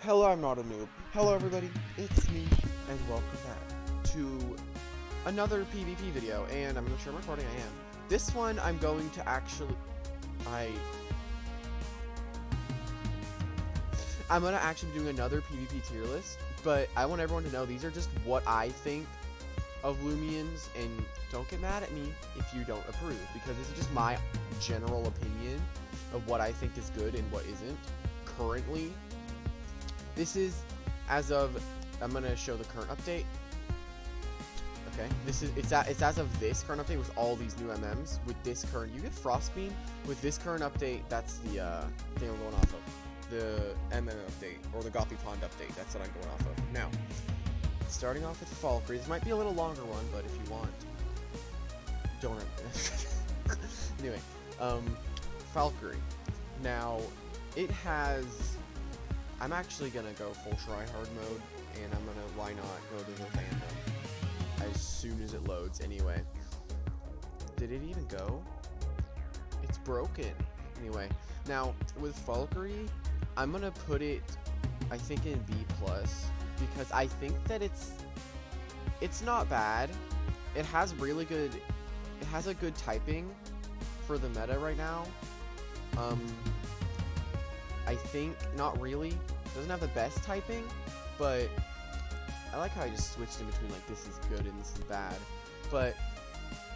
Hello, I'm not a noob. Hello everybody, it's me, and welcome back to another PvP video, and I'm not sure I'm recording, I am. This one, I'm going to actually, I'm gonna actually be doing another PvP tier list, but I want everyone to know these are just what I think of Loomians, and don't get mad at me if you don't approve, because this is just my general opinion of what I think is good and what isn't currently. This is as of, I'm gonna show the current update. Okay, it's as of this current update with all these new MMs. With this current, you get Frostbeam. With this current update, that's the thing I'm going off of. The MM update, or the Goppie Pond update, that's what I'm going off of. Now, starting off with Falkyrie. This might be a little longer one, but if you want, don't. Anyway, Falkyrie. Now, it has. I'm actually gonna go full tryhard mode, and I'm gonna, why not, go to the fandom as soon as it loads. Anyway, did it even go? It's broken. Anyway, now with Falkyrie, I'm gonna put it, I think, in B+, because I think that it's not bad. It has really good, it has a good typing for the meta right now. I think, not really. It doesn't have the best typing, but I like how I just switched in between, like, this is good and this is bad. But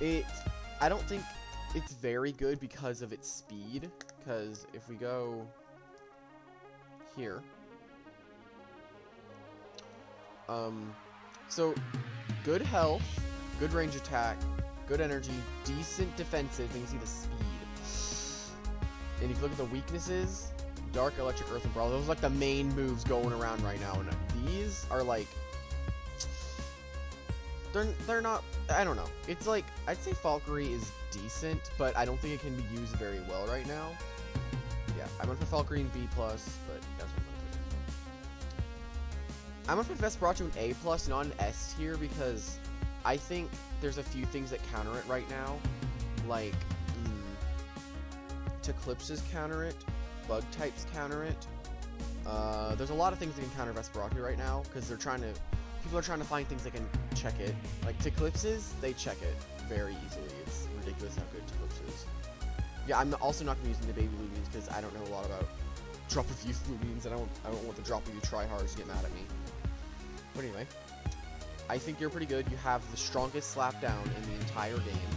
I don't think it's very good because of its speed, because if we go here, so good health, good range attack, good energy, decent defenses, and you can see the speed. And if you look at the weaknesses, Dark, Electric, Earth, and Brawl. Those are like the main moves going around right now, and these are like, they're not, I don't know. It's like, I'd say Falkyrie is decent, but I don't think it can be used very well right now. Yeah, I'm gonna put Falkyrie in B+, but that's what I'm gonna put Vesperatu in A+, not an S tier, because I think there's a few things that counter it right now, like, Tiklipses counter it. Bug types counter it. There's a lot of things that can counter Vesperatu right now, because people are trying to find things that can check it. Like Tiklipses, they check it very easily. It's ridiculous how good Tiklipse is. Yeah, I'm also not going to be using the baby Loomians because I don't know a lot about drop of youth Loomians, and I don't want the drop of you tryhards to get mad at me. But anyway, I think you're pretty good. You have the strongest slapdown in the entire game.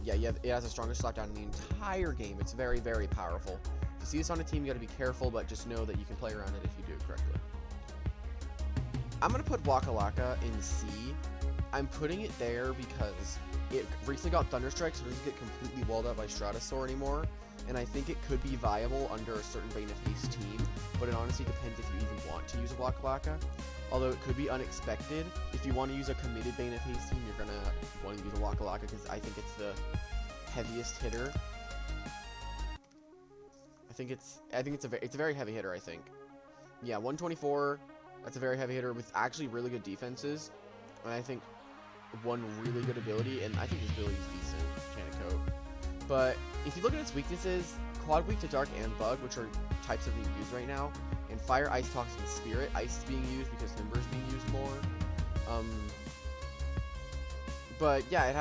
Yeah, it has the strongest slapdown in the entire game. It's very, very powerful. If you see this on a team, you gotta be careful, but just know that you can play around it if you do it correctly. I'm gonna put Waka-Laka in C. I'm putting it there because it recently got Thunderstrike, so it doesn't get completely walled up by Stratosaur anymore. And I think it could be viable under a certain Bane of Haste team, but it honestly depends if you even want to use a Waka-Laka. Although it could be unexpected. If you want to use a committed Bane of Haste team, you're gonna want to use a Waka-Laka because I think it's the heaviest hitter. I think it's a very heavy hitter, I think. Yeah, 124. That's a very heavy hitter with actually really good defenses, and I think one really good ability. And I think his ability is decent, Coat. But if you look at its weaknesses, quad weak to Dark and Bug, which are types that are being used right now. And Fire, Ice, Toxic, and Spirit. Ice is being used because Himbrr is being used more. But yeah, it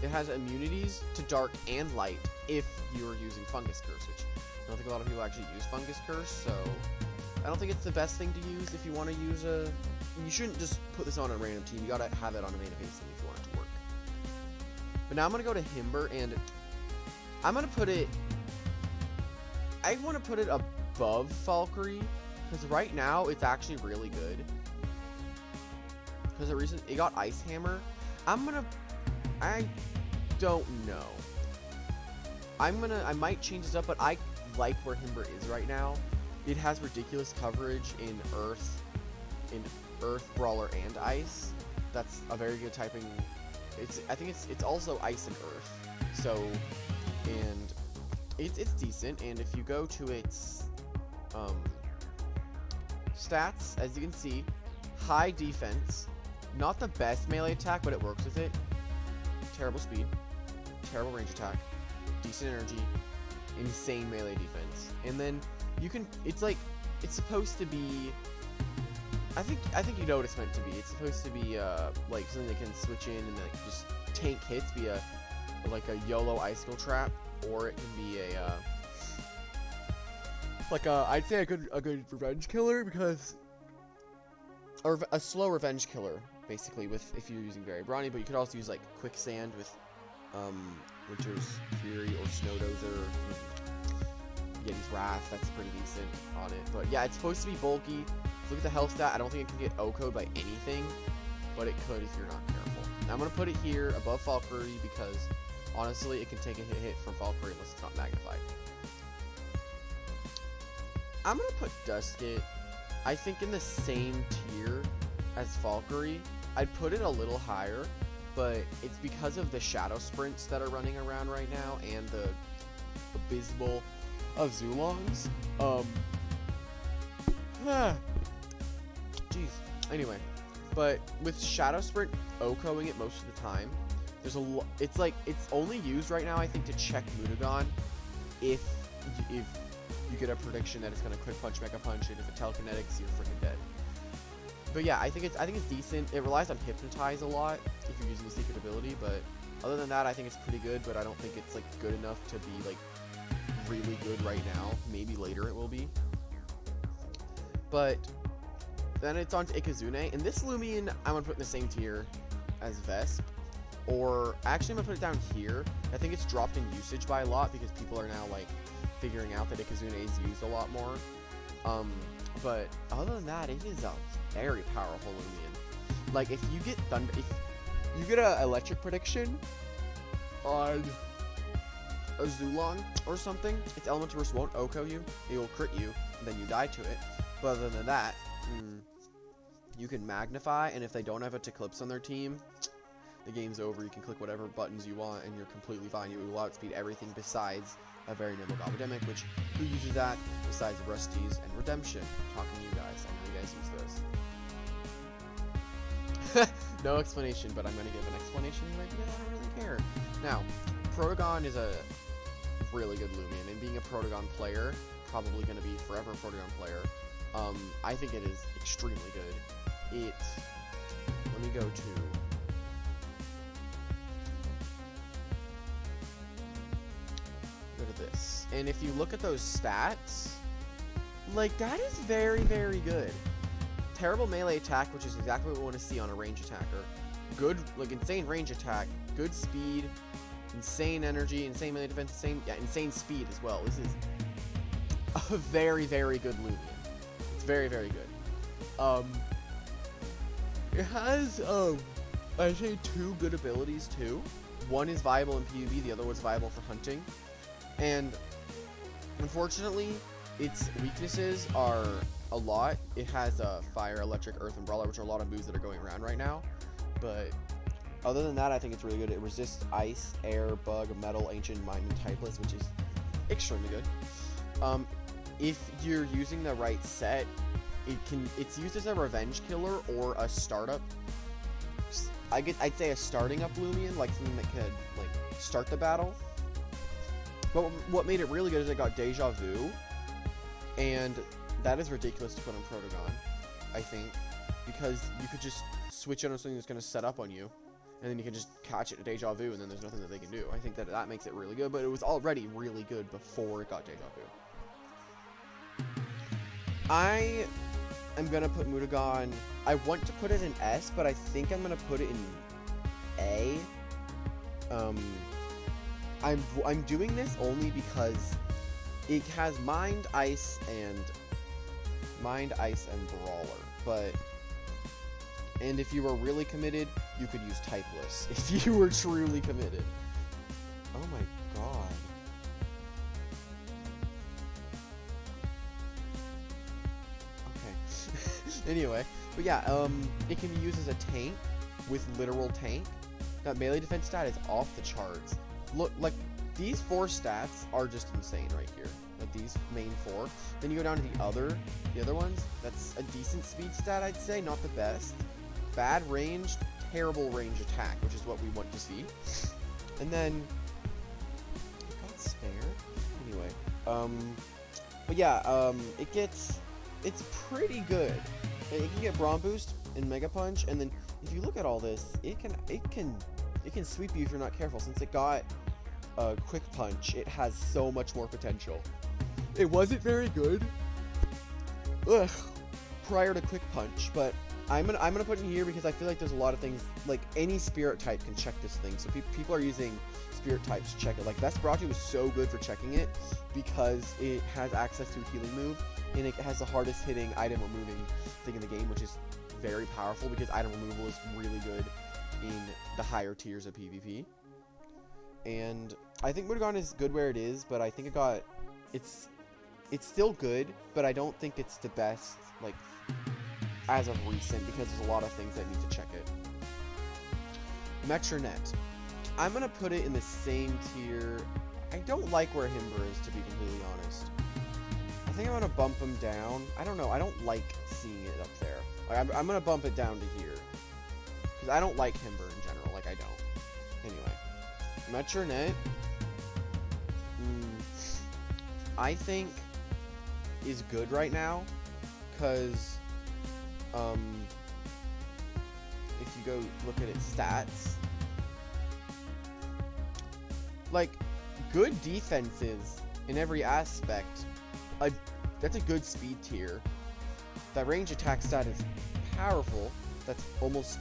has immunities to Dark and Light if you're using Fungus Curse, which I don't think a lot of people actually use Fungus Curse, so I don't think it's the best thing to use if you want to use a... You shouldn't just put this on a random team. You gotta have it on a main base team if you want it to work. But now I'm gonna go to Himbrr, and I'm gonna put it... I want to put it above Falkyrie. Because right now, it's actually really good. Because it got Ice Hammer. I don't know. I might change this up, but I like where Himbrr is right now. It has ridiculous coverage in Earth, Brawler, and Ice. That's a very good typing. I think it's also Ice and Earth. So, and it's decent. And if you go to its, stats, as you can see, high defense, not the best melee attack, but it works with it. Terrible speed, terrible range attack, decent energy, insane melee defense. And then you can, it's like, it's supposed to be. I think you know what it's meant to be. It's supposed to be like something that can switch in and like just tank hits, be a like a YOLO icicle trap, or it can be a like I'd say a good revenge killer, because or a slow revenge killer basically with if you're using very brawny, but you could also use like quicksand with Winter's Fury or Snowdozer. Yeti's Wrath, that's pretty decent on it. But yeah, it's supposed to be bulky. Look at the health stat. I don't think it can get OHKO'd by anything, but it could if you're not careful. Now I'm going to put it here above Falkyrie because, honestly, it can take a hit from Falkyrie unless it's not magnified. I'm going to put Duskit, I think, in the same tier as Falkyrie. I'd put it a little higher, but it's because of the shadow sprints that are running around right now and the abysmal of Zuelongs. Jeez. Anyway, but with Shadow Sprint OHKOing it most of the time, there's it's like it's only used right now, I think, to check Mutagon if you get a prediction that it's gonna quick punch, mega punch, and if it telekinetics, you're freaking dead. But yeah, I think it's decent. It relies on Hypnotize a lot if you're using the secret ability, but other than that, I think it's pretty good. But I don't think it's like good enough to be like really good right now. Maybe later it will be. But then it's on to Ikazune, and this Loomian I'm gonna put in the same tier as Vesp, or actually I'm gonna put it down here. I think it's dropped in usage by a lot because people are now like figuring out that Ikazune is used a lot more. But other than that, it is a very powerful Loomian. Like if you get a electric prediction on a Zuelong or something, its elemental burst won't OHKO you, it will crit you, and then you die to it. But other than that, you can magnify, and if they don't have a Tiklipse on their team, the game's over. You can click whatever buttons you want, and you're completely fine. You will outspeed everything besides a very nimble Gobbidemic, which who uses that besides Rusties and Redemption? Talking to you guys, I know you guys use those. No explanation, but I'm going to give an explanation right because I don't really care. Now, Protogon is a really good Loomian, and being a Protogon player, probably going to be forever a Protogon player. I think it is extremely good. Let me go to this. And if you look at those stats, like that is very, very good. Terrible melee attack, which is exactly what we want to see on a range attacker. Good, like insane range attack, good speed, insane energy, insane melee defense, insane speed as well. This is a very, very good Loomian. Very, very good. It has, I'd say 2 good abilities too. One is viable in PvP, the other one's viable for hunting. And unfortunately, its weaknesses are a lot. It has fire, electric, earth, and brawler, which are a lot of moves that are going around right now. But other than that, I think it's really good. It resists ice, air, bug, metal, ancient, mind, and typeless, which is extremely good. If you're using the right set, it's used as a revenge killer or a startup. I'd say a starting up Loomian, like something that could like start the battle. But what made it really good is it got Deja Vu, and that is ridiculous to put on Protogon, I think, because you could just switch it on something that's going to set up on you, and then you can just catch it to Deja Vu, and then there's nothing that they can do. I think that makes it really good, but it was already really good before it got Deja Vu. I am going to put Mutagon, I want to put it in S, but I think I'm going to put it in A. I'm doing this only because it has Mind, Ice, and Brawler, and if you were really committed, you could use Typeless, if you were truly committed. Oh my god. Anyway, but yeah, it can be used as a tank with literal tank. That melee defense stat is off the charts. Look, like these 4 stats are just insane right here. Like these main 4. Then you go down to the other ones. That's a decent speed stat, I'd say, not the best. Bad range, terrible range attack, which is what we want to see. And then it got spare. Anyway, but yeah, it's pretty good. It can get Brawn Boost and Mega Punch, and then if you look at all this, it can sweep you if you're not careful. Since it got Quick Punch, it has so much more potential. It wasn't very good prior to Quick Punch, but I'm gonna put it in here because I feel like there's a lot of things, like any Spirit type can check this thing. So people are using Spirit types to check it. Like Vesperatu is so good for checking it because it has access to a healing move, and it has the hardest hitting item removing thing in the game, which is very powerful because item removal is really good in the higher tiers of PvP. And I think Mutagon is good where it is, but I think it's still good, but I don't think it's the best, like, as of recent, because there's a lot of things that need to check it. Metronette. I'm gonna put it in the same tier. I don't like where Himbrr is, to be completely honest. I think I'm gonna bump him down. I don't know, I don't like seeing it up there. Like, I'm gonna bump it down to here. Because I don't like Himbrr in general, like I don't. Anyway. Metronette, I think is good right now, because if you go look at its stats, like, good defenses in every aspect, that's a good speed tier. That range attack stat is powerful. That's almost...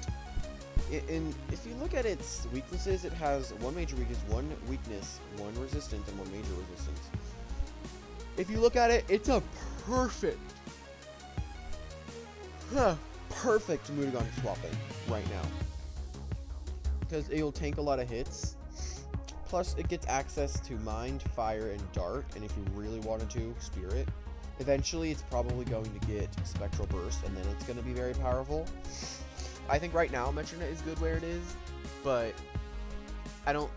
And if you look at its weaknesses, it has one major weakness, one weakness, one resistance, and one major resistance. If you look at it, it's a perfect Mutagon swapping right now. Because it'll tank a lot of hits. Plus, it gets access to Mind, Fire, and Dark. And if you really wanted to, Spirit. Eventually, it's probably going to get Spectral Burst, and then it's going to be very powerful. I think right now Metronette is good where it is, but I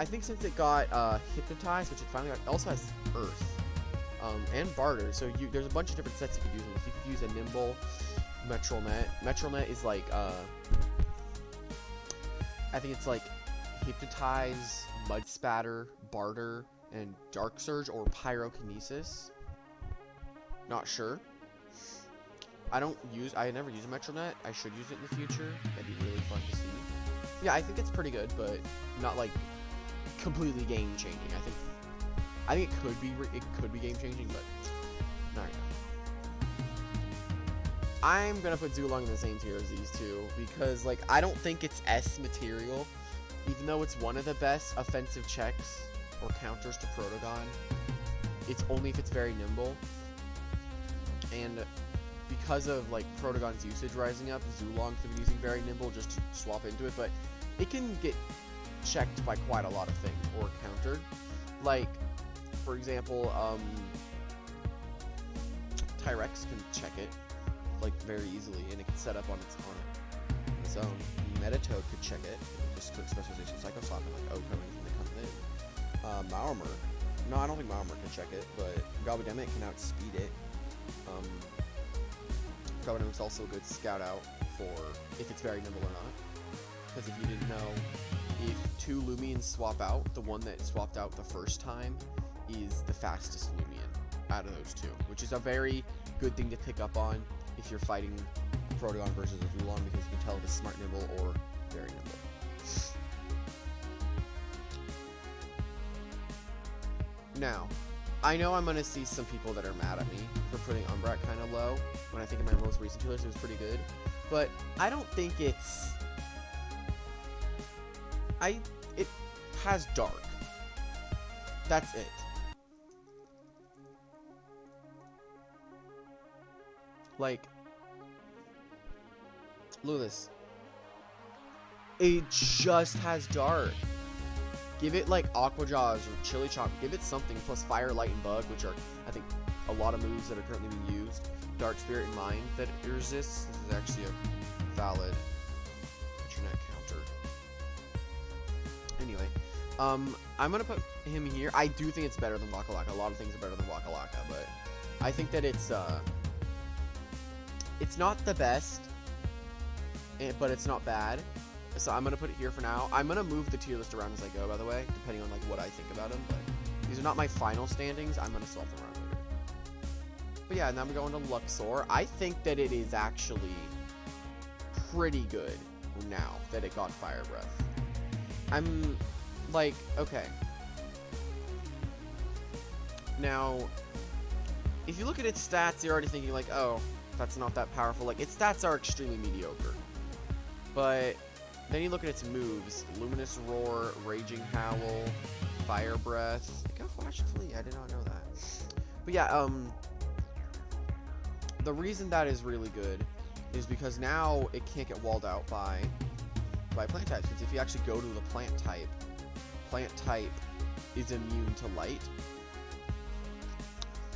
think since it got Hypnotized, which it finally got, it also has Earth, and Barter, so there's a bunch of different sets you could use. You could use a Nimble, Metronette. Metronette is like, I think it's like Hypnotize, Mud Spatter, Barter, and Dark Surge, or Pyrokinesis. Not sure. I never use a Metronette. I should use it in the future. That'd be really fun to see. Yeah, I think it's pretty good, but not like completely game changing. I think it could be game changing, but not right now. I'm gonna put Zuelong in the same tier as these two because, like, I don't think it's S material, even though it's one of the best offensive checks or counters to Protogon. It's only if it's very nimble, and because of, like, Protogon's usage rising up, Zuelong's been using very nimble just to swap into it, but it can get checked by quite a lot of things, or countered. Like, for example, Tyrex can check it, like, very easily, and it can set up on its own. Metatoad could check it, just click Specialization Psycho Slap and, like, O-coming when they come in. Maormer. No, I don't think Maormer can check it, but Gobbidemic can outspeed it. Gobbidemic's also a good scout out for if it's very nimble or not. Because if you didn't know, if two Loomians swap out, the one that swapped out the first time is the fastest Loomian out of those two, which is a very good thing to pick up on if you're fighting Protogon versus a Zuelong, because you can tell if it's smart nimble or very nimble. Now, I know I'm going to see some people that are mad at me for putting Umbrat kind of low, when I think in my most recent tier list it was pretty good, but I don't think it's... It has Dark. That's it. Like, look at this. It just has Dark. Give it, like, Aqua Jaws or Chili Chop. Give it something, plus Fire, Light, and Bug, which are, I think, a lot of moves that are currently being used. Dark Spirit and Mind that it resists. This is actually a valid internet counter. Anyway, I'm gonna put him here. I do think it's better than Waka-Laka. A lot of things are better than Waka-Laka, but I think that it's not the best, but it's not bad. So I'm gonna put it here for now. I'm gonna move the tier list around as I go, by the way, depending on, like, what I think about him. But these are not my final standings. I'm gonna swap them around later. But yeah, now we're going to Luxoar. I think that it is actually pretty good now that it got Fire Breath. I'm like, okay. Now, if you look at its stats, you're already thinking like, oh, that's not that powerful. Like, its stats are extremely mediocre. But then you look at its moves: Luminous Roar, Raging Howl, Fire Breath. It got Flash Flee. I did not know that. But yeah, the reason that is really good is because now it can't get walled out by plant types. Because if you actually go to the plant type is immune to light.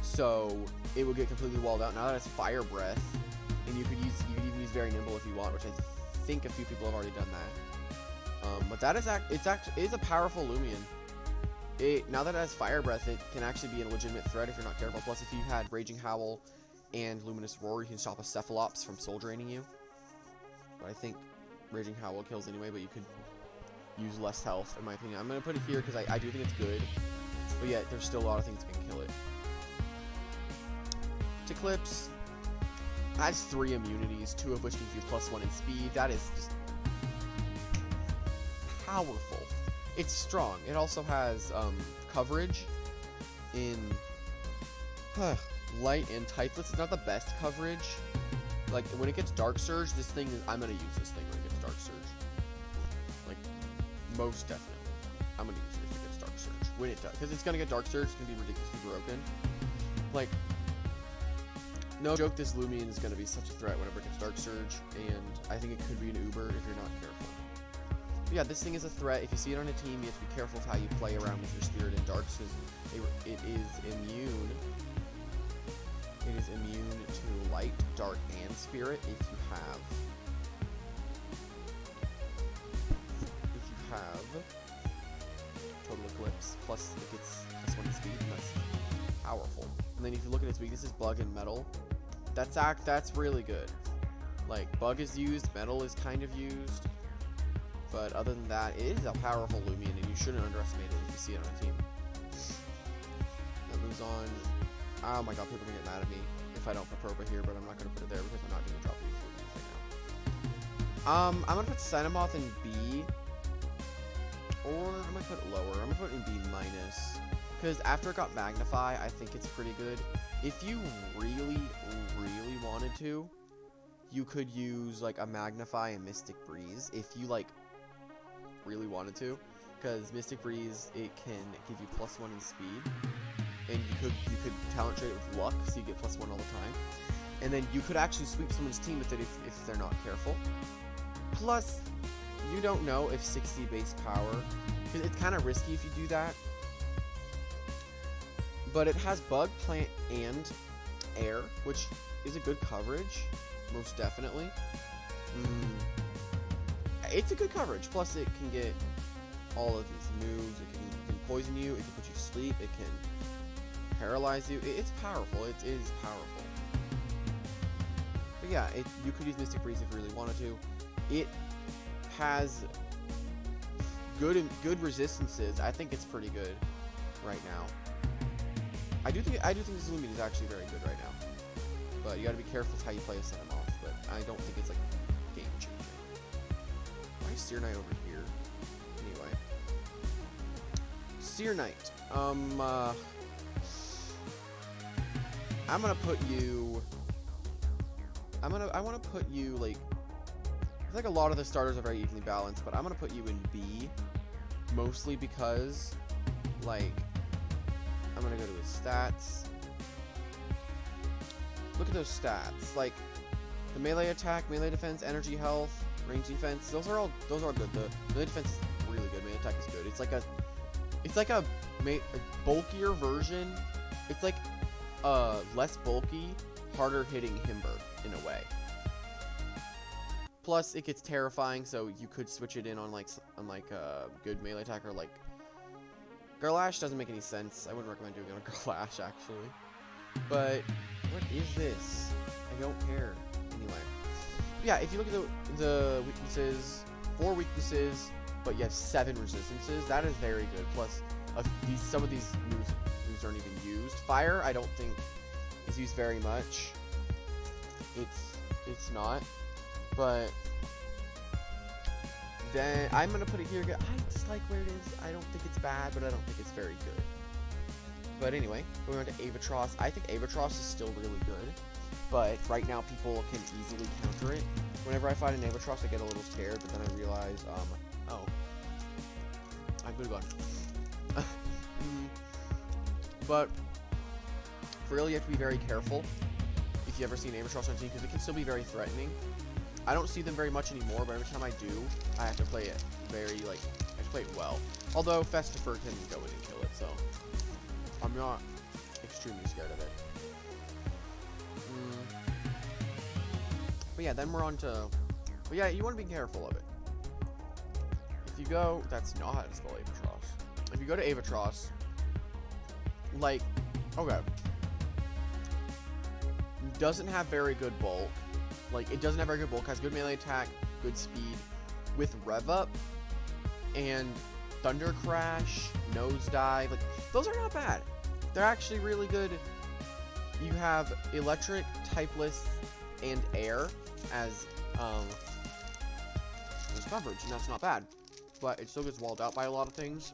So it will get completely walled out. Now that it's Fire Breath, and you could even use Very Nimble if you want, which I think a few people have already done that. But that is it's a powerful Loomian. Now that it has Fire Breath, it can actually be a legitimate threat if you're not careful. Plus, if you had Raging Howl and Luminous Roar, you can stop a Cephalops from soul draining you. But I think Raging Howl kills anyway, but you could use less health, in my opinion. I'm going to put it here because I do think it's good. But yeah, there's still a lot of things that can kill it. Tiklipse has 3 immunities, 2 of which gives you +1 in speed. That is just powerful. It's strong. It also has coverage in Light and Tiklipse. It's not the best coverage. Like, when it gets Dark Surge, this thing is... I'm going to use this thing when it gets Dark Surge. Like, most definitely. I'm going to use it if it gets Dark Surge. When it does. Because it's going to get Dark Surge. It's going to be ridiculously broken. Like, no joke, this Loomian is going to be such a threat whenever it gets Dark Surge. And I think it could be an Umbrat if you're not careful. But yeah, this thing is a threat. If you see it on a team, you have to be careful of how you play around with your Spirit and Darks. Because it is immune... It is immune to Light, Dark, and Spirit if you have Total Eclipse, plus it gets +1 in speed, and that's powerful. And then if you look at its weaknesses, Bug and Metal, that's really good. Like, Bug is used, Metal is kind of used, but other than that, it is a powerful Loomian, and you shouldn't underestimate it if you see it on a team. That moves on. Oh my god, people are gonna get mad at me if I don't put Proba here, but I'm not gonna put it there because I'm not gonna drop these right now. I'm gonna put Cinemoth in B, or I'm gonna put it lower. I'm gonna put it in B-, because after it got Magnify, I think it's pretty good. If you really, really wanted to, you could use like a Magnify and Mystic Breeze if you like really wanted to, because Mystic Breeze, it can give you +1 in speed. And you could talent trade it with Luck, so you get +1 all the time. And then you could actually sweep someone's team with it if they're not careful. Plus, you don't know if 60 base power, because it's kind of risky if you do that. But it has Bug, Plant, and Air, which is a good coverage, most definitely. It's a good coverage. Plus, it can get all of these moves. It can poison you. It can put you to sleep. It can paralyze you. It's powerful. It is powerful. But yeah, you could use Mystic Breeze if you really wanted to. It has good resistances. I think it's pretty good right now. I do think this Loomian is actually very good right now. But you got to be careful with how you play a Cinemoth. But I don't think it's like game changing. Why is Searknight over here? Anyway, Searknight. I'm gonna put you. I want to put you like. I feel like a lot of the starters are very evenly balanced, but I'm gonna put you in B, mostly because, like, I'm gonna go to his stats. Look at those stats. Like, the melee attack, melee defense, energy health, range defense. Those are all good. The melee defense is really good. Melee attack is good. It's like a bulkier version. It's like less bulky, harder hitting Himbrr in a way. Plus, it gets terrifying, so you could switch it in on like a good melee attacker. Like Garlash doesn't make any sense. I wouldn't recommend doing it on Garlash actually. But what is this? I don't care. Anyway, yeah. If you look at the weaknesses, 4 weaknesses, but you have 7 resistances. That is very good. Plus, some of these moves aren't even used. Fire, I don't think is used very much. It's not, but then I'm gonna put it here. I just like where it is. I don't think it's bad, but I don't think it's very good. But anyway, going on to Avitross. I think Avitross is still really good, but right now people can easily counter it. Whenever I fight an Avitross, I get a little scared, but then I realize, oh, I'm Mutagon. But really, you have to be very careful if you ever see an Avitross on team, because it can still be very threatening. I don't see them very much anymore, but every time I do, I have to play it very, like, I have to play it well. Although Vesperatu can go in and kill it, so I'm not extremely scared of it. But yeah, then we're on to, but yeah, you want to be careful of it. If you go, that's not how to spell Avitross. If you go to Avitross, like, okay, doesn't have very good bulk. Like, it doesn't have very good bulk, has good melee attack, good speed, with rev up, and Thunder Crash, Nosedive, like, those are not bad. They're actually really good. You have Electric, Typeless, and Air as coverage, and that's not bad. But it still gets walled out by a lot of things.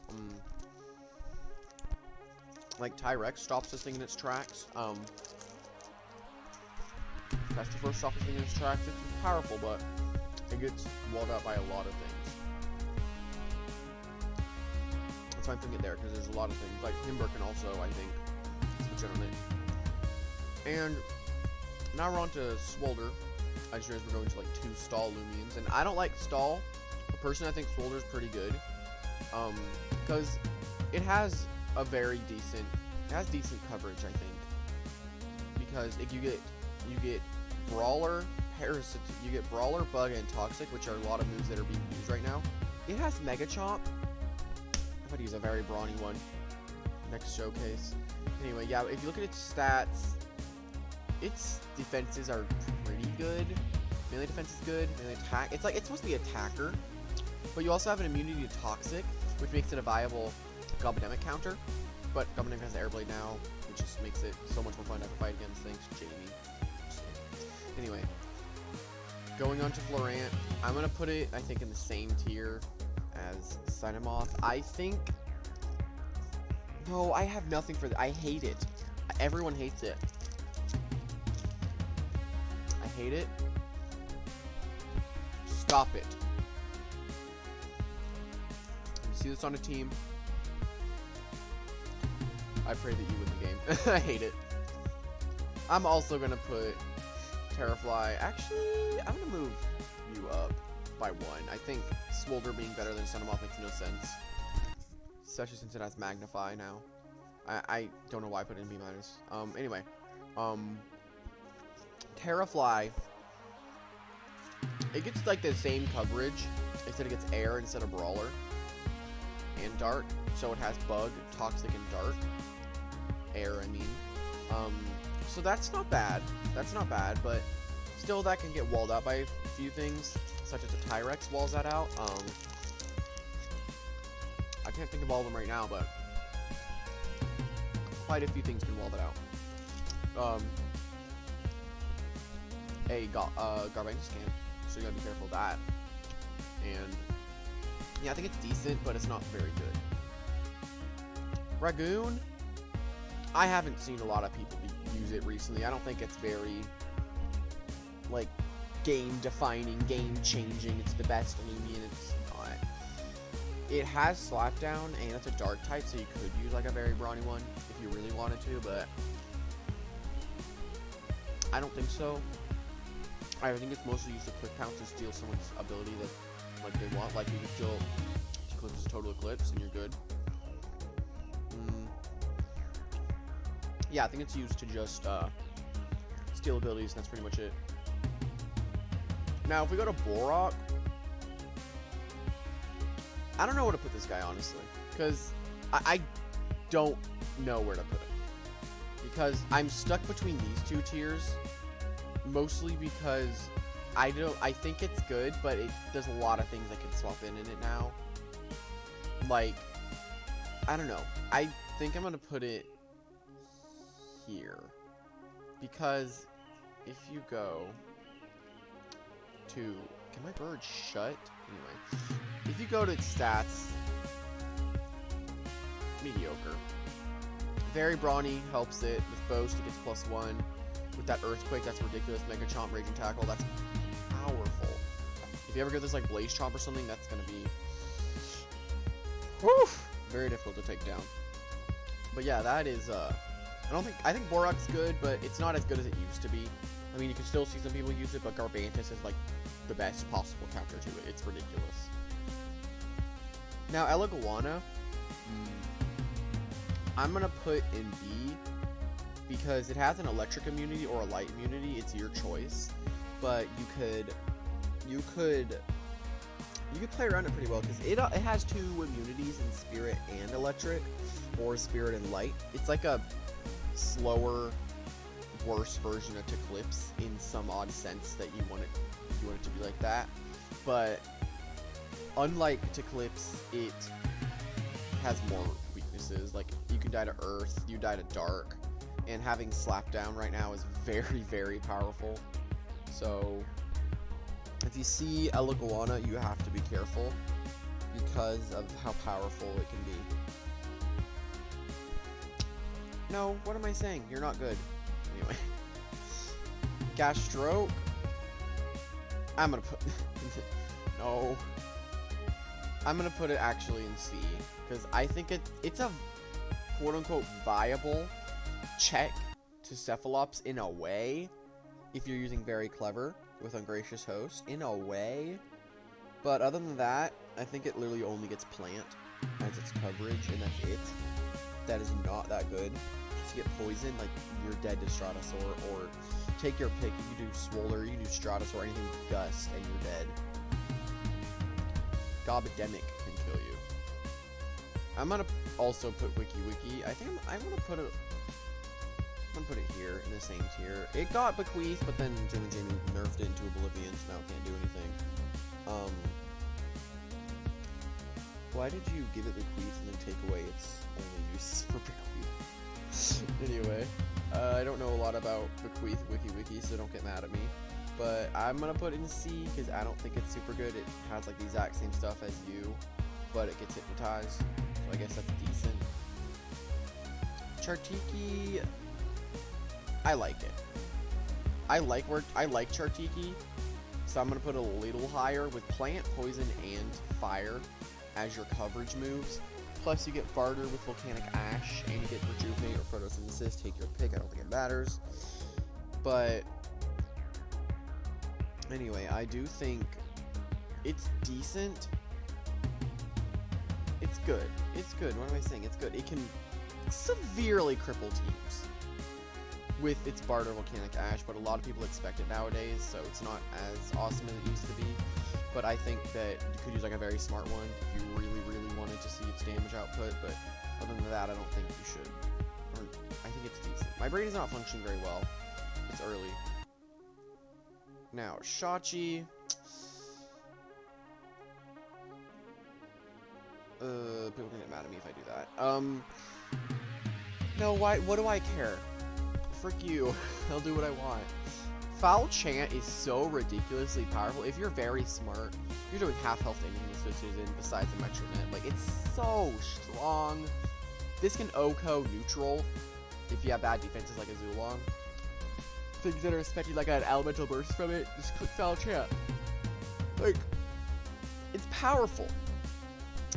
Like, Tyrex stops this thing in its tracks. That's the first stop this thing in its tracks. It's powerful, but it gets walled out by a lot of things. That's why I'm putting it there, because there's a lot of things. Like, Himbrr can also, I think, switch in on it. And now we're on to Swolder. I just realized we're going to, like, 2 stall Loomians. And I don't like stall. But personally, I think Swolder's pretty good. Because it has a very decent, coverage, I think. Because if you get Brawler, you get Brawler, Bug, and Toxic, which are a lot of moves that are being used right now. It has Mega Chomp. I'm gonna use a very brawny one next showcase. Anyway, yeah, if you look at its stats, its defenses are pretty good. Melee defense is good. Melee attack, it's supposed to be attacker, but you also have an immunity to Toxic, which makes it a viable Gobbidemic counter. But Gobbidemic has Airblade now, which just makes it so much more fun to have to fight against. Thanks, Jamie. Anyway, going on to Florant, I'm gonna put it, I think, in the same tier as Cynamoth. I think, no, I have nothing for that. I hate it. Everyone hates it. I hate it. Stop it. You see this on a team, I pray that you win the game. I hate it. I'm also gonna put Terrafly. Actually, I'm gonna move you up by 1. I think Swolder being better than Cynamoth makes no sense, especially since it has Magnify now. I don't know why I put it in B-. Anyway, Terrafly, it gets like the same coverage, except it gets Air instead of Brawler and Dark. So it has Bug, Toxic, and Dark. Air, I mean. So that's not bad. That's not bad, but still that can get walled out by a few things, such as a Tyrex walls that out. I can't think of all of them right now, but quite a few things can wall that out. Garbangus can, so you gotta be careful of that. And yeah, I think it's decent, but it's not very good. Ragoon, I haven't seen a lot of people use it recently. I don't think it's very, like, game-defining, game-changing. It's the best Loomian. It's not. It has Slapdown, and it's a Dark type, so you could use, like, a very brawny one if you really wanted to, but I don't think so. I think it's mostly used to quick pounce and steal someone's ability that, like, they want. Like, you can steal Tiklipse's Total Eclipse, and you're good. Yeah, I think it's used to just steal abilities, and that's pretty much it. Now, if we go to Boarrok, I don't know where to put this guy, honestly, because I don't know where to put him. Because I'm stuck between these 2 tiers, mostly because I think it's good, but there's a lot of things I can swap in it now. Like, I don't know. I think I'm gonna put it here. Because if you go to... Can my bird shut? Anyway. If you go to stats... Mediocre. Very brawny helps it. With Boast, it gets +1. With that Earthquake, that's ridiculous. Mega Chomp, Raging Tackle, that's powerful. If you ever get this like Blaze Chomp or something, that's gonna be... Whew, very difficult to take down. But yeah, that is, I think Boarrok's good, but it's not as good as it used to be. I mean, you can still see some people use it, but Garbantus is, like, the best possible counter to it. It's ridiculous. Now, Eleguana, I'm gonna put in B, because it has an electric immunity or a light immunity. It's your choice. But you could play around it pretty well, because it has 2 immunities in Spirit and Electric, or Spirit and Light. It's like a slower, worse version of Tiklipse in some odd sense that you want it to be like that. But unlike Tiklipse, it has more weaknesses. Like, you can die to Earth, you die to Dark, and having Slap Down right now is very, very powerful. So if you see Eleguana, you have to be careful because of how powerful it can be. No, what am I saying? You're not good. Anyway. Gastroke. I'm gonna put... No. I'm gonna put it actually in C, because I think it's a quote-unquote viable check to Cephalops in a way, if you're using Very Clever with Ungracious Host, in a way. But other than that, I think it literally only gets Plant as its coverage, and that's it. That is not that good. If you get Poison, like, you're dead to Stratosaur, or take your pick. If you do Swolder, you do Stratosaur, anything Gust, and you're dead. Gobidemic can kill you. I'm gonna also put Wiki-Wiki. I think I'm gonna put it... I'm gonna put it here, in the same tier. It got Bequeath, but then Jimmy nerfed it into Oblivion, so now it can't do anything. Why did you give it Bequeath and then take away its only use for Bequeath? Anyway, I don't know a lot about Bequeath Wiki-Wiki, so don't get mad at me. But I'm gonna put it in C, because I don't think it's super good. It has like the exact same stuff as you, but it gets hypnotized, so I guess that's decent. Chartiki, I like it. I like Chartiki, so I'm gonna put it a little higher with Plant, Poison, and Fire as your coverage moves. Plus you get Barter with Volcanic Ash, and you get Rejuvenate or Photosynthesis. Take your pick, I don't think it matters. But anyway, I do think it's decent. It's good. It's good. What am I saying? It's good. It can severely cripple teams with its Barter Volcanic Ash, but a lot of people expect it nowadays, so it's not as awesome as it used to be. But I think that you could use like a very smart one if you really, really wanted to see its damage output, but other than that, I don't think you should. Or, I think it's decent. My brain is not functioning very well. It's early. Now, Shachi. People can get mad at me if I do that. No, why? What do I care? Frick you. I'll do what I want. Foul Chant is so ridiculously powerful. If you're very smart, you're doing half health to anything associated in besides the Metronette. Like, it's so strong. This can OHKO neutral if you have bad defenses like a Zuelong. Things that are expecting like an elemental burst from it, just click Foul Chant. Like, it's powerful.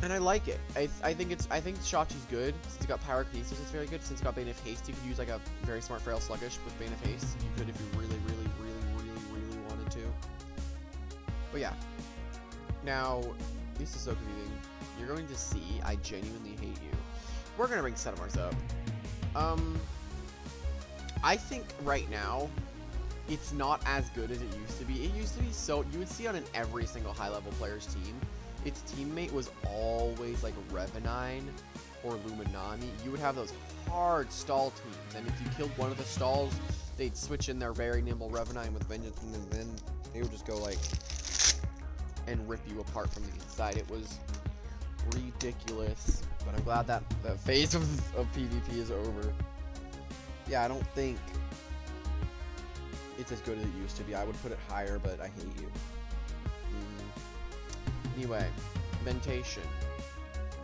And I like it. I think Shachi's good. Since it got Pyrokinesis, it's very good. Since it got Bane of Haste, you could use like a very smart Frail Sluggish with Bane of Haste. You could if you really, really, really, really, really wanted to. But yeah. Now, this is so confusing. You're going to see I genuinely hate you. We're gonna bring Setamars up. I think right now, it's not as good as it used to be. It used to be so, you would see on an every single high level player's team, its teammate was always like Revenine or Luminami. You would have those hard stall teams, and if you killed one of the stalls, they'd switch in their very nimble Revenine with Vengeance, and then they would just go like, and rip you apart from the inside. It was ridiculous, but I'm glad that the phase of PvP is over. Yeah, I don't think it's as good as it used to be. I would put it higher, but I hate you. Anyway, Mentation.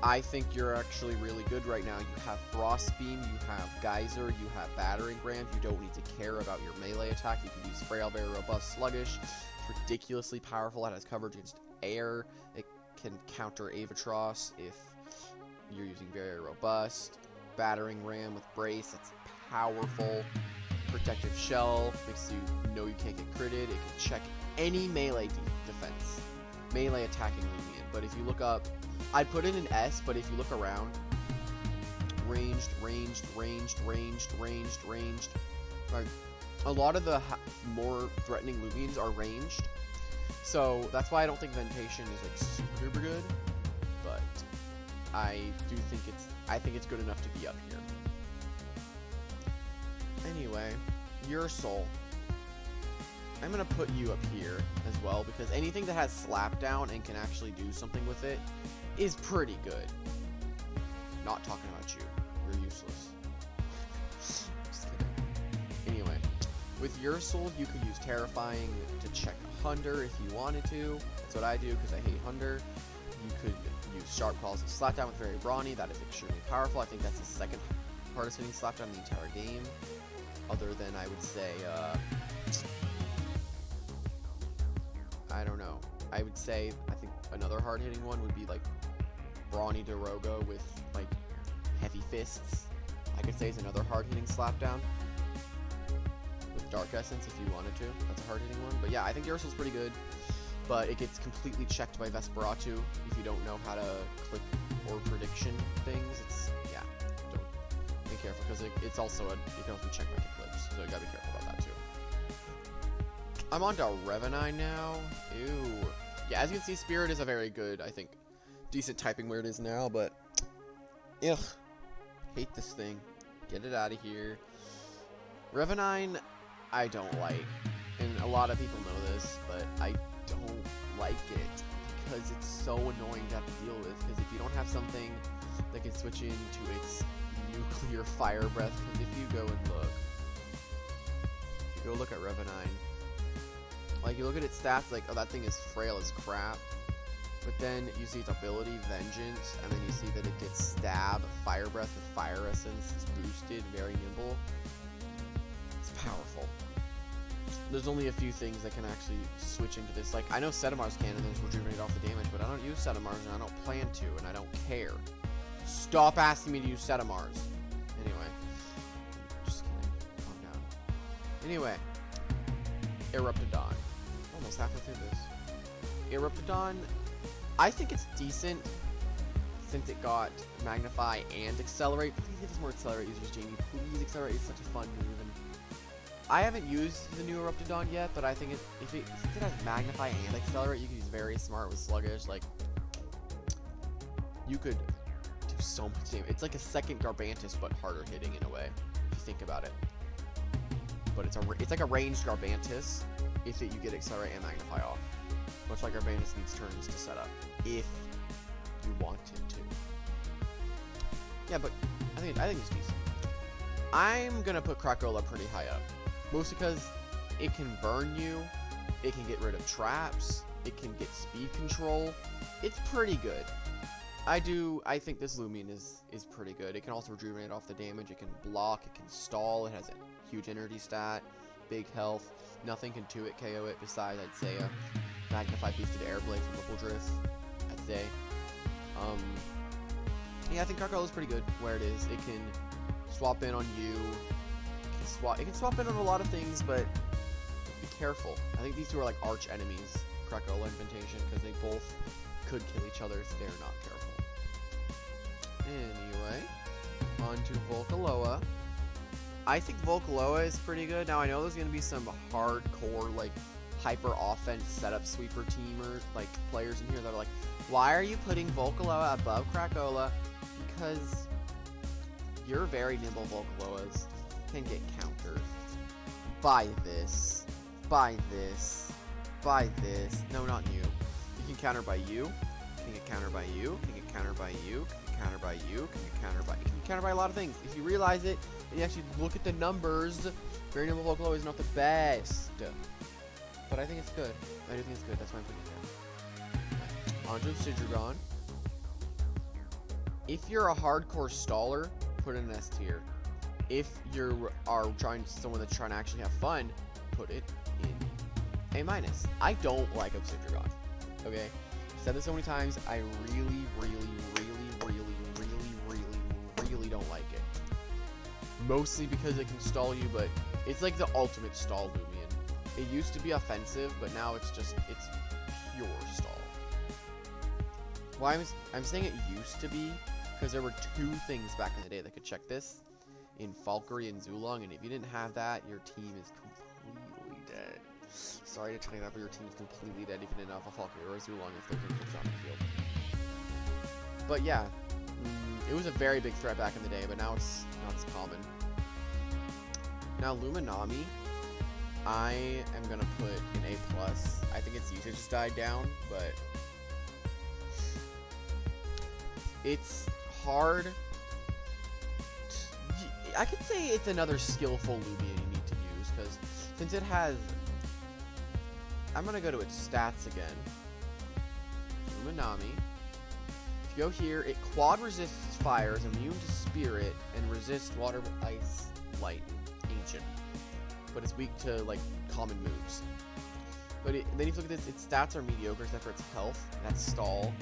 I think you're actually really good right now. You have Frost Beam, you have Geyser, you have Battering Ram. You don't need to care about your melee attack. You can use Frail, very robust, sluggish. It's ridiculously powerful. It has coverage against air. It can counter Avitross if you're using very robust. Battering Ram with Brace. It's powerful. Protective Shell makes you know you can't get critted. It can check any melee defense. Melee attacking Loomian. But if you look up, I'd put it in S, but if you look around, ranged. Like, a lot of the more threatening Loomians are ranged, so that's why I don't think Ventation is like super good. But I do think it's good enough to be up here. Anyway, your soul. I'm gonna put you up here as well, because anything that has slap down and can actually do something with it is pretty good. Not talking about you. You're useless. Just kidding. Anyway, with your soul, you could use Terrifying to check Himbrr if you wanted to. That's what I do because I hate Himbrr. You could use Sharp Claws and Slapdown with Very Brawny. That is extremely powerful. I think that's the second hardest hitting Slapdown in the entire game. Other than, I would say, I don't know. I would say, I think another hard-hitting one would be, like, Brawny Dorogo with, like, Heavy Fists. I could say is another hard-hitting slapdown. With Dark Essence, if you wanted to. That's a hard-hitting one. But yeah, I think Ursul's pretty good. But it gets completely checked by Vesperatu if you don't know how to click or prediction things. It's, yeah, don't be careful, because it's also you can also check by Tiklipse, so you gotta be careful about that too. I'm on to Revenine now. Ew. Yeah, as you can see, Spirit is a very good, I think, decent typing where it is now, but ugh. Hate this thing. Get it out of here. Revenine, I don't like. And a lot of people know this, but I don't like it because it's so annoying to have to deal with. Because if you don't have something that can switch into its nuclear fire breath, because if you go and look, if you go look at Revenine, like, you look at its stats, like, oh, that thing is frail as crap. But then you see its ability, Vengeance, and then you see that it gets Stab, Fire Breath with Fire Essence, it's boosted, very nimble. It's powerful. There's only a few things that can actually switch into this. Like, I know Sedamar's can, and there's rejuvenate off the damage, but I don't use Sedamar's, and I don't plan to, and I don't care. Stop asking me to use Sedamar's. Anyway. Just kidding. Calm down. Anyway. Eruptodon. Almost halfway through this. Eruptodon, I think it's decent since it got Magnify and Accelerate. Please give us more Accelerate users, Jamie. Please, Accelerate is such a fun move. And I haven't used the new Eruptodon yet, but I think since it has Magnify and Accelerate, you can use Very Smart with Sluggish. Like, you could do so much damage. It's like a second Garbantis, but harder hitting in a way, if you think about it. But it's like a ranged Garbantis if you get Accelerate and Magnify off. Much like Garbantis needs turns to set up, if you wanted to. Yeah, but I think it's decent. I'm gonna put Krakola pretty high up, mostly because it can burn you, it can get rid of traps, it can get speed control. It's pretty good. I think this Loomian is pretty good. It can also rejuvenate off the damage. It can block. It can stall. It has a huge energy stat, big health. Nothing can 2-hit KO it besides, I'd say, a Magnify boosted Air Blade from Ripple Drift, I'd say. Yeah, I think Krakola is pretty good where it is. It can swap in on you. It can swap in on a lot of things, but be careful. I think these two are like arch enemies, Krakola and Ventation, because they both could kill each other if they're not careful. Anyway, on to Volcaloa. I think Volcaloa is pretty good. Now, I know there's going to be some hardcore, like, hyper offense setup sweeper teamer, like, players in here that are like, why are you putting Volcaloa above Krakola? Because your very nimble Volcaloas can get countered by this, by this, by this. No, not you. You can counter by you, can get countered by you, can get countered by you, can get counter by you? Can you counter by? Can you counter by a lot of things? If you realize it and you actually look at the numbers, very normal Vocalo is not the best, but I think it's good. I do think it's good. That's why I'm putting it there. Onto Sidrugon. If you're a hardcore staller, put in an S tier. If you are someone that's trying to actually have fun, put it in A-. I don't like Obsidian. Okay? I've said this so many times, I really don't like it. Mostly because it can stall you, but it's like the ultimate stall Loomian. It used to be offensive, but now it's pure stall. Why I'm saying it used to be, because there were 2 things back in the day that could check this, in Falkyrie and Zuelong, and if you didn't have that, your team is completely dead. Sorry to tell you that, but your team is completely dead if you didn't have a Falkyrie or a Zuelong if those things on the field. But yeah, it was a very big threat back in the day, but now it's not as common. Now Luminami, I am gonna put an A+. I think its usage just died down, but it's hard. I could say it's another skillful Loomian you need to use, because since it has... I'm going to go to its stats again. Luminami. If you go here, it quad resists fire, is immune to spirit, and resists water, ice, light, and ancient. But it's weak to, like, common moves. But then if you look at this, its stats are mediocre except for its health. That's stall.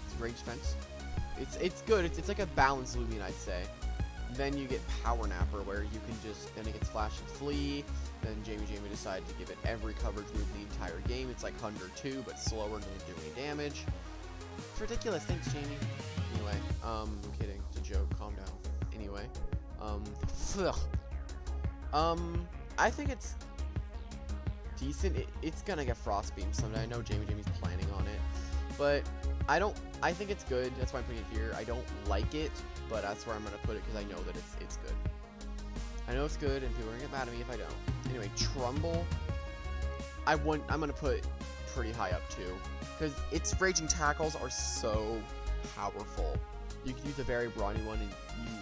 It's range defense. It's good. It's like a balanced Loomian, I'd say. Then you get Power Napper, where you can just, then it gets Flash and Flee. Then Jamie decided to give it every coverage move the entire game. It's like Hunder 2, but slower and doesn't do any damage. It's ridiculous. Thanks, Jamie. Anyway, I'm kidding. It's a joke. Calm down. Anyway, I think it's decent. It's gonna get Frost Beam someday. I know Jamie's planning on it, but I think it's good. That's why I'm putting it here. I don't like it, but that's where I'm gonna put it because I know that it's good. I know it's good, and people are gonna get mad at me if I don't. Anyway, Trumbull, I'm gonna put pretty high up too, because its raging tackles are so powerful. You can use a very brawny one, and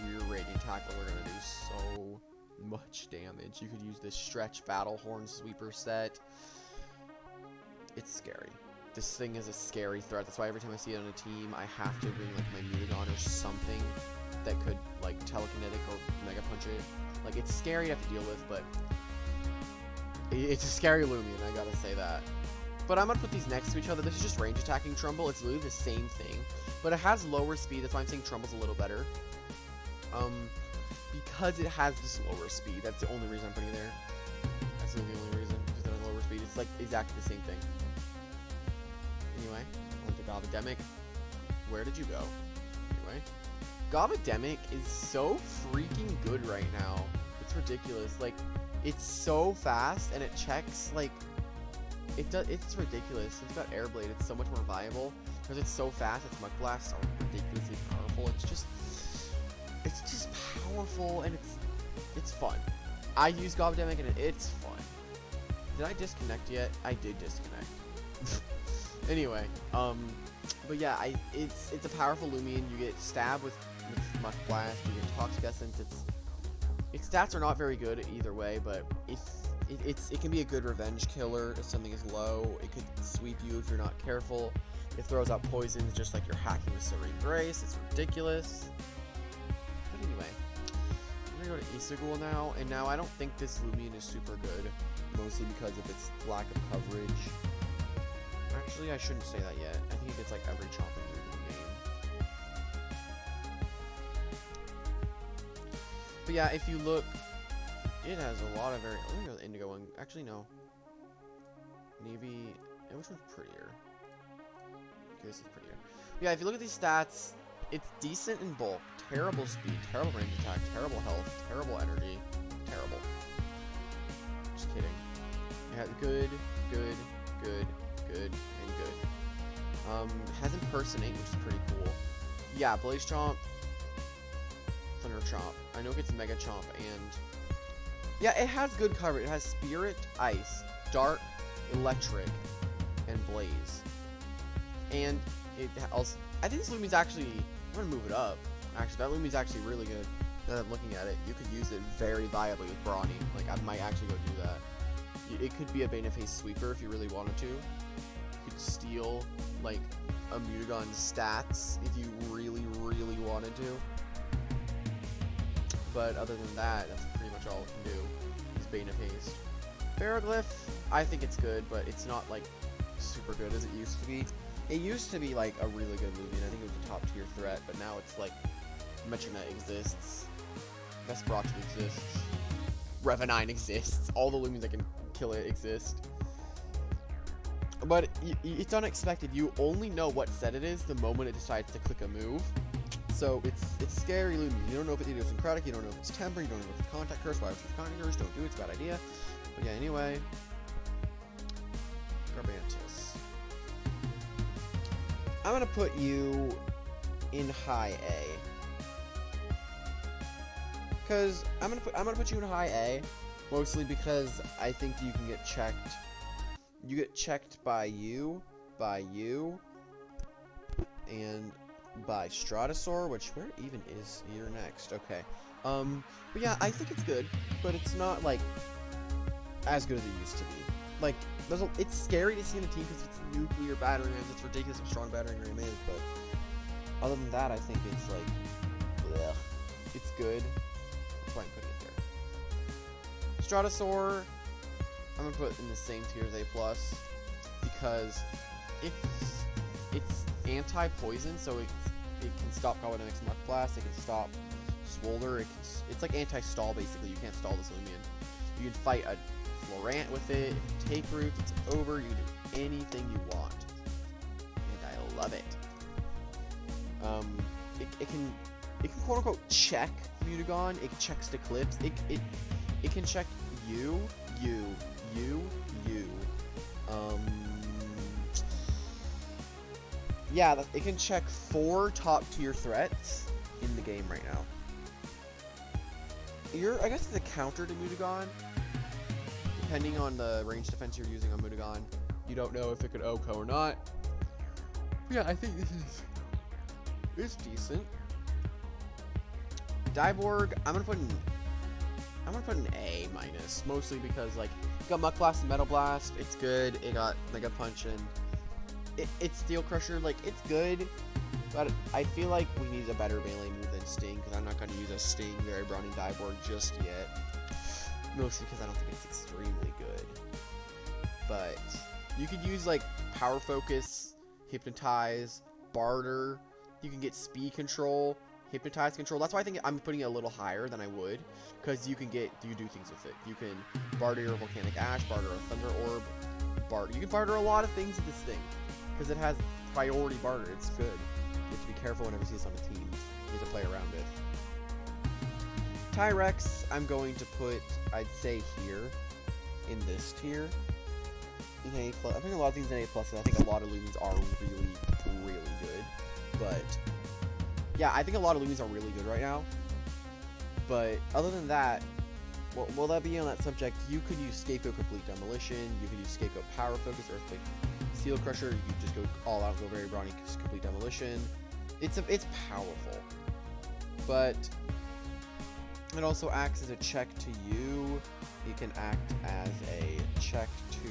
your raging tackle are gonna do so much damage. You could use this stretch battle horn sweeper set. It's scary. This thing is a scary threat. That's why every time I see it on a team, I have to bring like my Mutagon or something that could like telekinetic or mega punch it. Like, it's scary to have to deal with, but it's a scary Loomian, I gotta say that. But I'm gonna put these next to each other. This is just range attacking Trumbull. It's literally the same thing, but it has lower speed. That's why I'm saying Trumbull's a little better. Because it has this lower speed. That's the only reason I'm putting it there. That's the only reason, because it has lower speed. It's like exactly the same thing. Anyway, on to Gobbidemic. Where did you go? Anyway, Gobbidemic is so freaking good right now. It's ridiculous. Like, it's so fast and it checks like it's ridiculous. It's got Air Blade. It's so much more viable because it's so fast. Its Mud Blasts are ridiculously powerful. It's just powerful and it's fun. I use Gobbidemic and it's fun. Did I disconnect yet? I did disconnect. Anyway, but yeah, it's a powerful Loomian. You get stabbed with Muck Blast. You get Toxic Essence. Its stats are not very good either way, but it can be a good revenge killer if something is low. It could sweep you if you're not careful. It throws out poisons just like you're hacking with Serene Grace. It's ridiculous. But anyway, we're gonna go to Isagul now, and now I don't think this Loomian is super good, mostly because of its lack of coverage. Actually, I shouldn't say that yet. I think it gets like every chomping move in the game. But yeah, if you look, it has a lot of very. Let me go to the Indigo one. Actually, no. Maybe. Which one's prettier? Okay, this is prettier. Yeah, if you look at these stats, it's decent in bulk, terrible speed, terrible range attack, terrible health, terrible energy, terrible. Just kidding. It has good, and good. Has Impersonate, which is pretty cool. Yeah, Blaze Chomp, Thunder Chomp. I know it gets Mega Chomp, and yeah, it has good coverage. It has Spirit, Ice, Dark, Electric, and Blaze. And it also, I think this Loomian's actually I'm gonna move it up. Actually, that Lumi's actually really good. Now that I'm looking at it, you could use it very viably with Brawny. Like, I might actually go do that. It could be a Bane of Haste sweeper if you really wanted to. You could steal, like, a Mutagon's stats if you really, really wanted to. But other than that, that's pretty much all it can do, is Bane of Haste. Ferroglyph, I think it's good, but it's not, like, super good as it used to be. It used to be, like, a really good Loomian. I think it was a top tier threat, but now it's, like, Metronette exists. Vesperatu exists. Revenine exists. All the Loomians that can kill it exist. But it's unexpected. You only know what set it is the moment it decides to click a move. So it's scary Loomian. You don't know if it's idiosyncratic, you don't know if it's temper, you don't know if it's contact curse. Why if it's contact curse? Don't do it, it's a bad idea. But yeah, anyway. Garbantus. I'm gonna put you in high A. Cause I'm gonna put you in high A, mostly because I think you can get checked. You get checked by you, and by Stratosaur, which where even is your next? Okay. But yeah, I think it's good, but it's not like as good as it used to be. Like, it's scary to see in a team because it's nuclear battering rams. It's ridiculous how strong battering ram is, but other than that, I think it's like, bleh. It's good. That's why I'm putting it there. Stratosaur, I'm gonna put in the same tier as A+, because it's anti-poison, so it can stop Goppie Muck Blast, it can stop Swolder, it's like anti-stall basically. You can't stall this Loomian. You can fight a Florant with it, if you take roots, it's over, you can do anything you want. And I love it. It can quote unquote check Mutagon, it checks Tiklipse, it can check you. Yeah, it can check 4 top tier threats in the game right now. I guess it's a counter to Mutagon. Depending on the range defense you're using on Mutagon, you don't know if it could OHKO or not. Yeah, I think it's decent. Diborg, I'm gonna put an A-, mostly because like it got Muck Blast and Metal Blast, it's good. It got Mega Punch and it's Steel Crusher, like it's good, but I feel like we need a better melee move than Sting, because I'm not gonna use a Sting Very Browning Diborg just yet. Mostly because I don't think it's extremely good. But you could use like Power Focus, Hypnotize, Barter. You can get Speed Control, Hypnotize Control. That's why I think I'm putting it a little higher than I would, because you do things with it. You can barter your Volcanic Ash, barter a Thunder Orb, you can barter a lot of things with this thing, because it has priority barter. It's good. You have to be careful whenever you see this on a team. You have to play around it. Tyrex, I'm going to put, I'd say here, in this tier, in A+. I think a lot of things in A+, and I think a lot of Loomians are really, really good. But, yeah, I think a lot of Loomians are really good right now. But, other than that, will that be on that subject? You could use Scapegoat Complete Demolition, you could use Scapegoat Power Focus, Earthquake Steel Crusher, you could just go all out, go very brawny, Complete Demolition. It's powerful. But it also acts as a check to you. It can act as a check to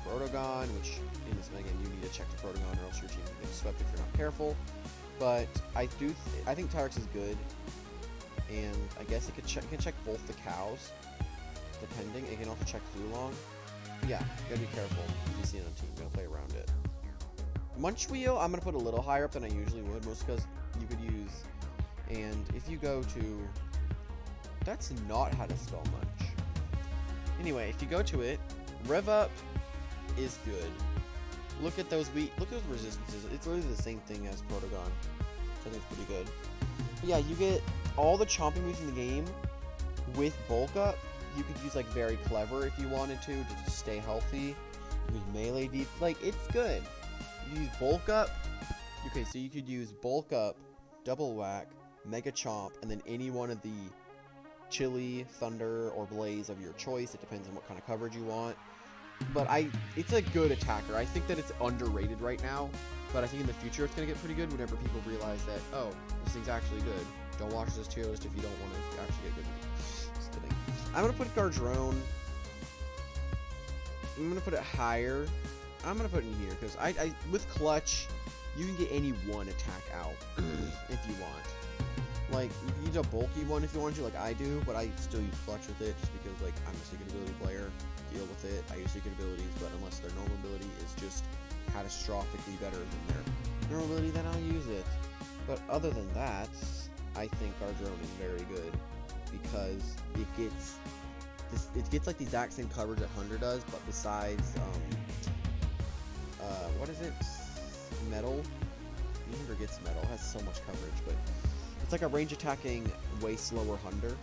Protogon, which in this mega you need a check to Protogon, or else your team can get swept if you're not careful. But I think Tyrex is good, and I guess it can check both the cows, depending. It can also check Zuelong. But yeah, you gotta be careful if you see it on a team. You gotta play around it. Munch Wheel, I'm gonna put a little higher up than I usually would, mostly because you could use. And if you go to, that's not how to spell Munch. Anyway, if you go to it, Rev Up is good. Look at those resistances. It's literally the same thing as Protogon. So I think it's pretty good. But yeah, you get all the chomping moves in the game with Bulk Up. You could use like Very Clever if you wanted to just stay healthy. You use Melee Deep. Like, it's good. You use Bulk Up. Okay, so you could use Bulk Up, Double Whack, Mega Chomp, and then any one of the Chili, Thunder, or Blaze of your choice. It depends on what kind of coverage you want. But it's a good attacker. I think that it's underrated right now. But I think in the future it's going to get pretty good whenever people realize that, oh, this thing's actually good. Don't watch this tier list if you don't want to actually get good. Just kidding. I'm going to put Gardrone. I'm going to put it higher. I'm going to put it in here because I with Clutch, you can get any one attack out if you want. Like, you can use a bulky one if you want to, like I do, but I still use Clutch with it just because, like, I'm a secret ability player. Deal with it. I use secret abilities, but unless their normal ability is just catastrophically better than their normal ability, then I'll use it. But other than that, I think Gardrone is very good because it gets like the exact same coverage that Hunter does, but besides what is it? Metal. Hunter gets metal. It has so much coverage, but it's like a range attacking, way slower Hunter.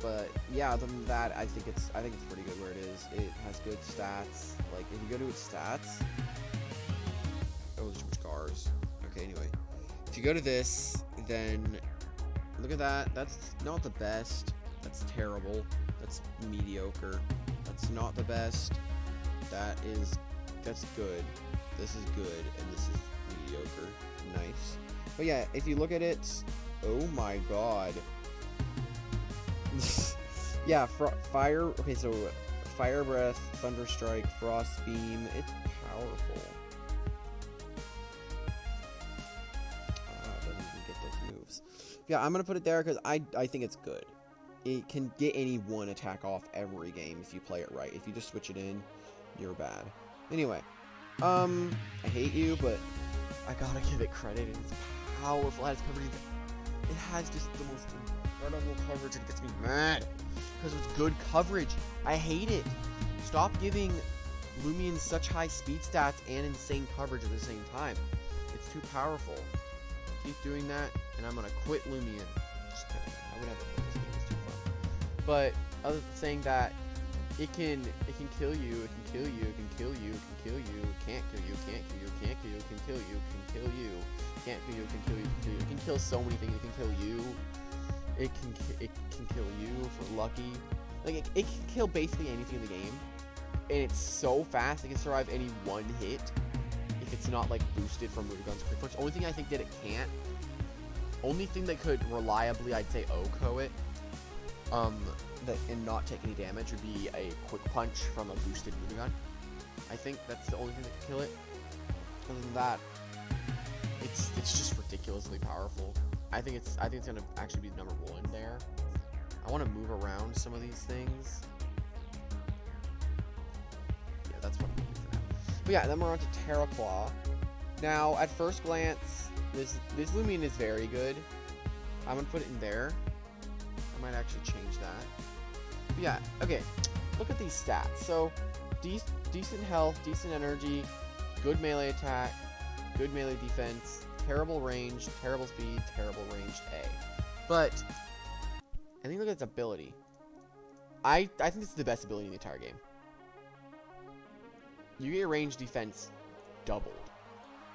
But yeah, other than that, I think it's pretty good where it is. It has good stats. Like if you go to its stats, oh, there's too much cars. Okay, anyway, if you go to this, then look at that. That's not the best. That's terrible. That's mediocre. That's not the best. That's good. This is good, and this is mediocre. Nice. But yeah, if you look at it, oh my god. Yeah, fire. Okay, so Fire Breath, Thunder Strike, Frost Beam. It's powerful. Doesn't even get those moves. Yeah, I'm gonna put it there because I think it's good. It can get any one attack off every game if you play it right. If you just switch it in, you're bad. Anyway, I hate you, but I gotta give it credit. It's powerful. It has coverage. It has just the most incredible coverage. It gets me mad because it's good coverage. I hate it. Stop giving Loomians such high speed stats and insane coverage at the same time. It's too powerful. Keep doing that, and I'm gonna quit Loomian. Just kidding. I would never quit this game. It's too fun. But other than saying that, it can kill you. It can kill you. It can kill you. It can kill you. It can't kill you. It can't kill you. It can't kill you. It can kill you. It can kill you. It can't kill you. It can kill you. It can kill you. It can kill so many things. It can kill you. It can kill you for lucky. Like it can kill basically anything in the game, and it's so fast it can survive any one hit if it's not like boosted from Mutagon's quick punch. Only thing I think that it can't. Only thing that could reliably, I'd say, OHKO it, and not take any damage would be a quick punch from a boosted Mutagon. I think that's the only thing that can kill it. Other than that, it's just ridiculously powerful. I think it's gonna actually be number one there. I want to move around some of these things. Yeah, that's what I'm doing for now. But yeah, then we're on to Terra Claw. Now, at first glance, this Loomian is very good. I'm gonna put it in there. I might actually change that. But yeah, okay. Look at these stats. So, decent health, decent energy, good melee attack, good melee defense, terrible range, terrible speed, terrible ranged A. But I think look at its ability. I think this is the best ability in the entire game. You get your range defense doubled,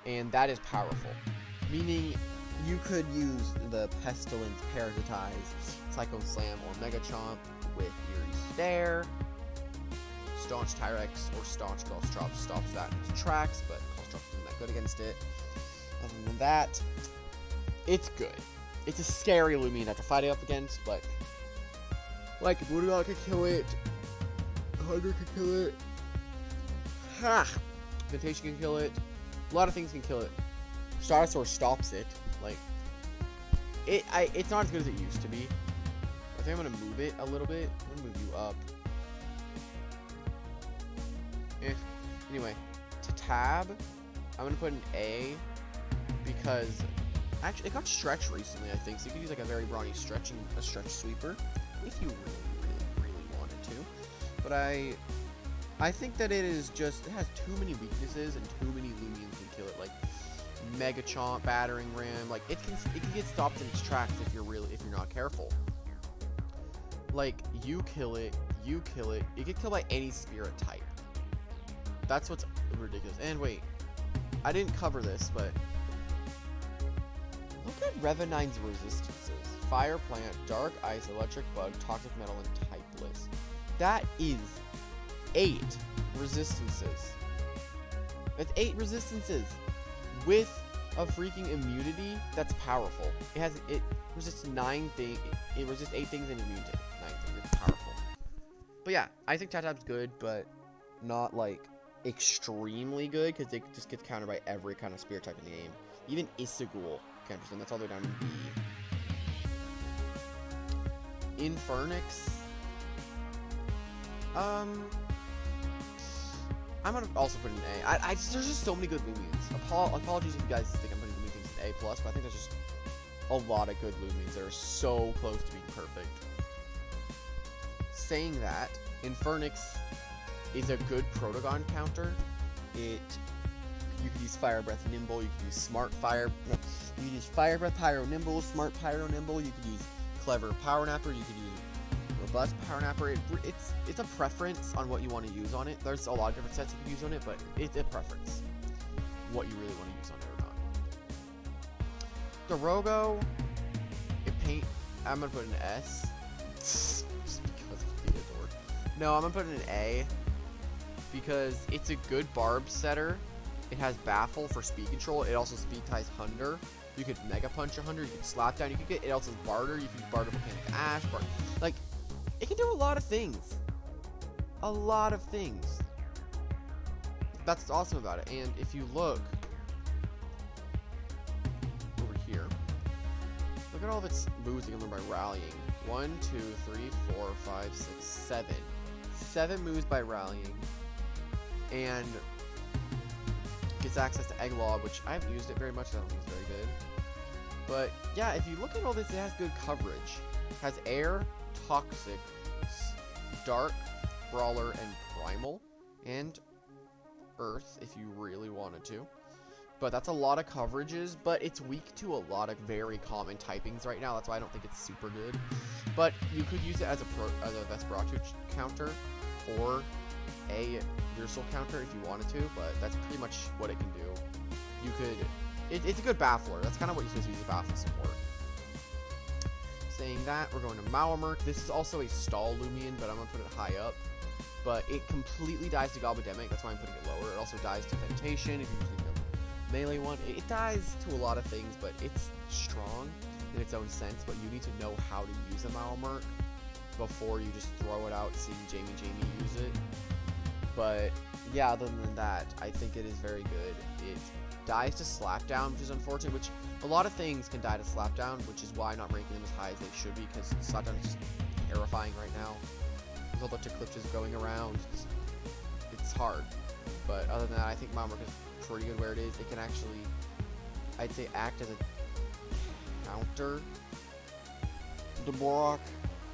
and that is powerful. Meaning you could use the Pestilence, Parasitize, Cyclone Slam, or Mega Chomp with Eerie Stare. Staunch Tyrex or Staunch Calstrop stops that in its tracks, but Calstrop isn't that good against it. Other than that, it's good. It's a scary Loomian to have to fight it up against, but like Boarrok can kill it, Himbrr can kill it, Temptation can kill it, a lot of things can kill it. Starsaur stops it. Like it's not as good as it used to be. I think I'm gonna move it a little bit. I'm gonna move you up. Anyway, to tab, I'm gonna put an A because actually it got stretched recently, I think, so you could use like a very brawny stretch sweeper if you really wanted to. But I think that it has too many weaknesses and too many Loomians can kill it. Like Mega Chomp, Battering Ram, like it can get stopped in its tracks if you're not careful. Like you kill it, it get killed by any spirit type. That's what's ridiculous. And wait, I didn't cover this, but look at Revenine's resistances. Fire Plant, Dark Ice, Electric Bug, Toxic Metal, and Typeless. That is 8 resistances. That's 8 resistances. with a freaking immunity that's powerful. It resists 9 things. It resists 8 things and immune to 9 things. It's powerful. But yeah, I think Tatap's good, but not like extremely good because it just gets countered by every kind of spirit type in the game. Even Isagul counters them. That's all the way down to B. Infernix. I'm gonna also put an A. There's just so many good Loomians. Apologies if you guys think I'm putting Loomian things in A+, but I think there's just a lot of good Loomians that are so close to being perfect. Saying that, Infernix is a good Protogon counter. You could use Fire Breath Nimble, you could use Smart Fire, you could use Fire Breath Pyro Nimble, Smart Pyro Nimble, you could use Clever Power Napper, you could use Robust Power Napper. It's a preference on what you want to use on it. There's a lot of different sets you can use on it, but it's a preference. What you really want to use on it or not. The Rogo, I'm gonna put an S. Just because it's Theodore. No, I'm gonna put it in an A. Because it's a good barb setter. It has Baffle for speed control. It also speed ties Hunder. You could Mega Punch a Hunder. You could Slap Down. You could get it also has Barter. You can Barter Volcanic Ash. Like, it can do a lot of things. A lot of things. That's what's awesome about it. And if you look over here, look at all of its moves you can learn by rallying. 1, 2, 3, 4, 5, 6, 7. 7 moves by rallying. And gets access to Egg Lob, which I haven't used it very much. I don't think it's very good. But yeah, if you look at all this, it has good coverage. It has Air, Toxic, Dark, Brawler, and Primal, and Earth if you really wanted to. But that's a lot of coverages, but it's weak to a lot of very common typings right now. That's why I don't think it's super good. But you could use it as a Vesperatu counter or a Ursel counter if you wanted to, but that's pretty much what it can do. You could... It's a good baffler. That's kind of what you're supposed to use as baffle support. Saying that, we're going to Malamurk. This is also a stall Loomian, but I'm going to put it high up. But it completely dies to Gobodemic. That's why I'm putting it lower. It also dies to Temptation if you're using the melee one. It dies to a lot of things, but it's strong in its own sense. But you need to know how to use a Malamurk before you just throw it out seeing Jamie use it. But yeah, other than that, I think it is very good. It dies to Slapdown, which is unfortunate, which a lot of things can die to Slapdown, which is why I'm not ranking them as high as they should be, because Slapdown is just terrifying right now. With all the Tiklipses going around, it's hard. But other than that, I think Malamurk is pretty good where it is. It can actually, I'd say, act as a counter to Boarrok,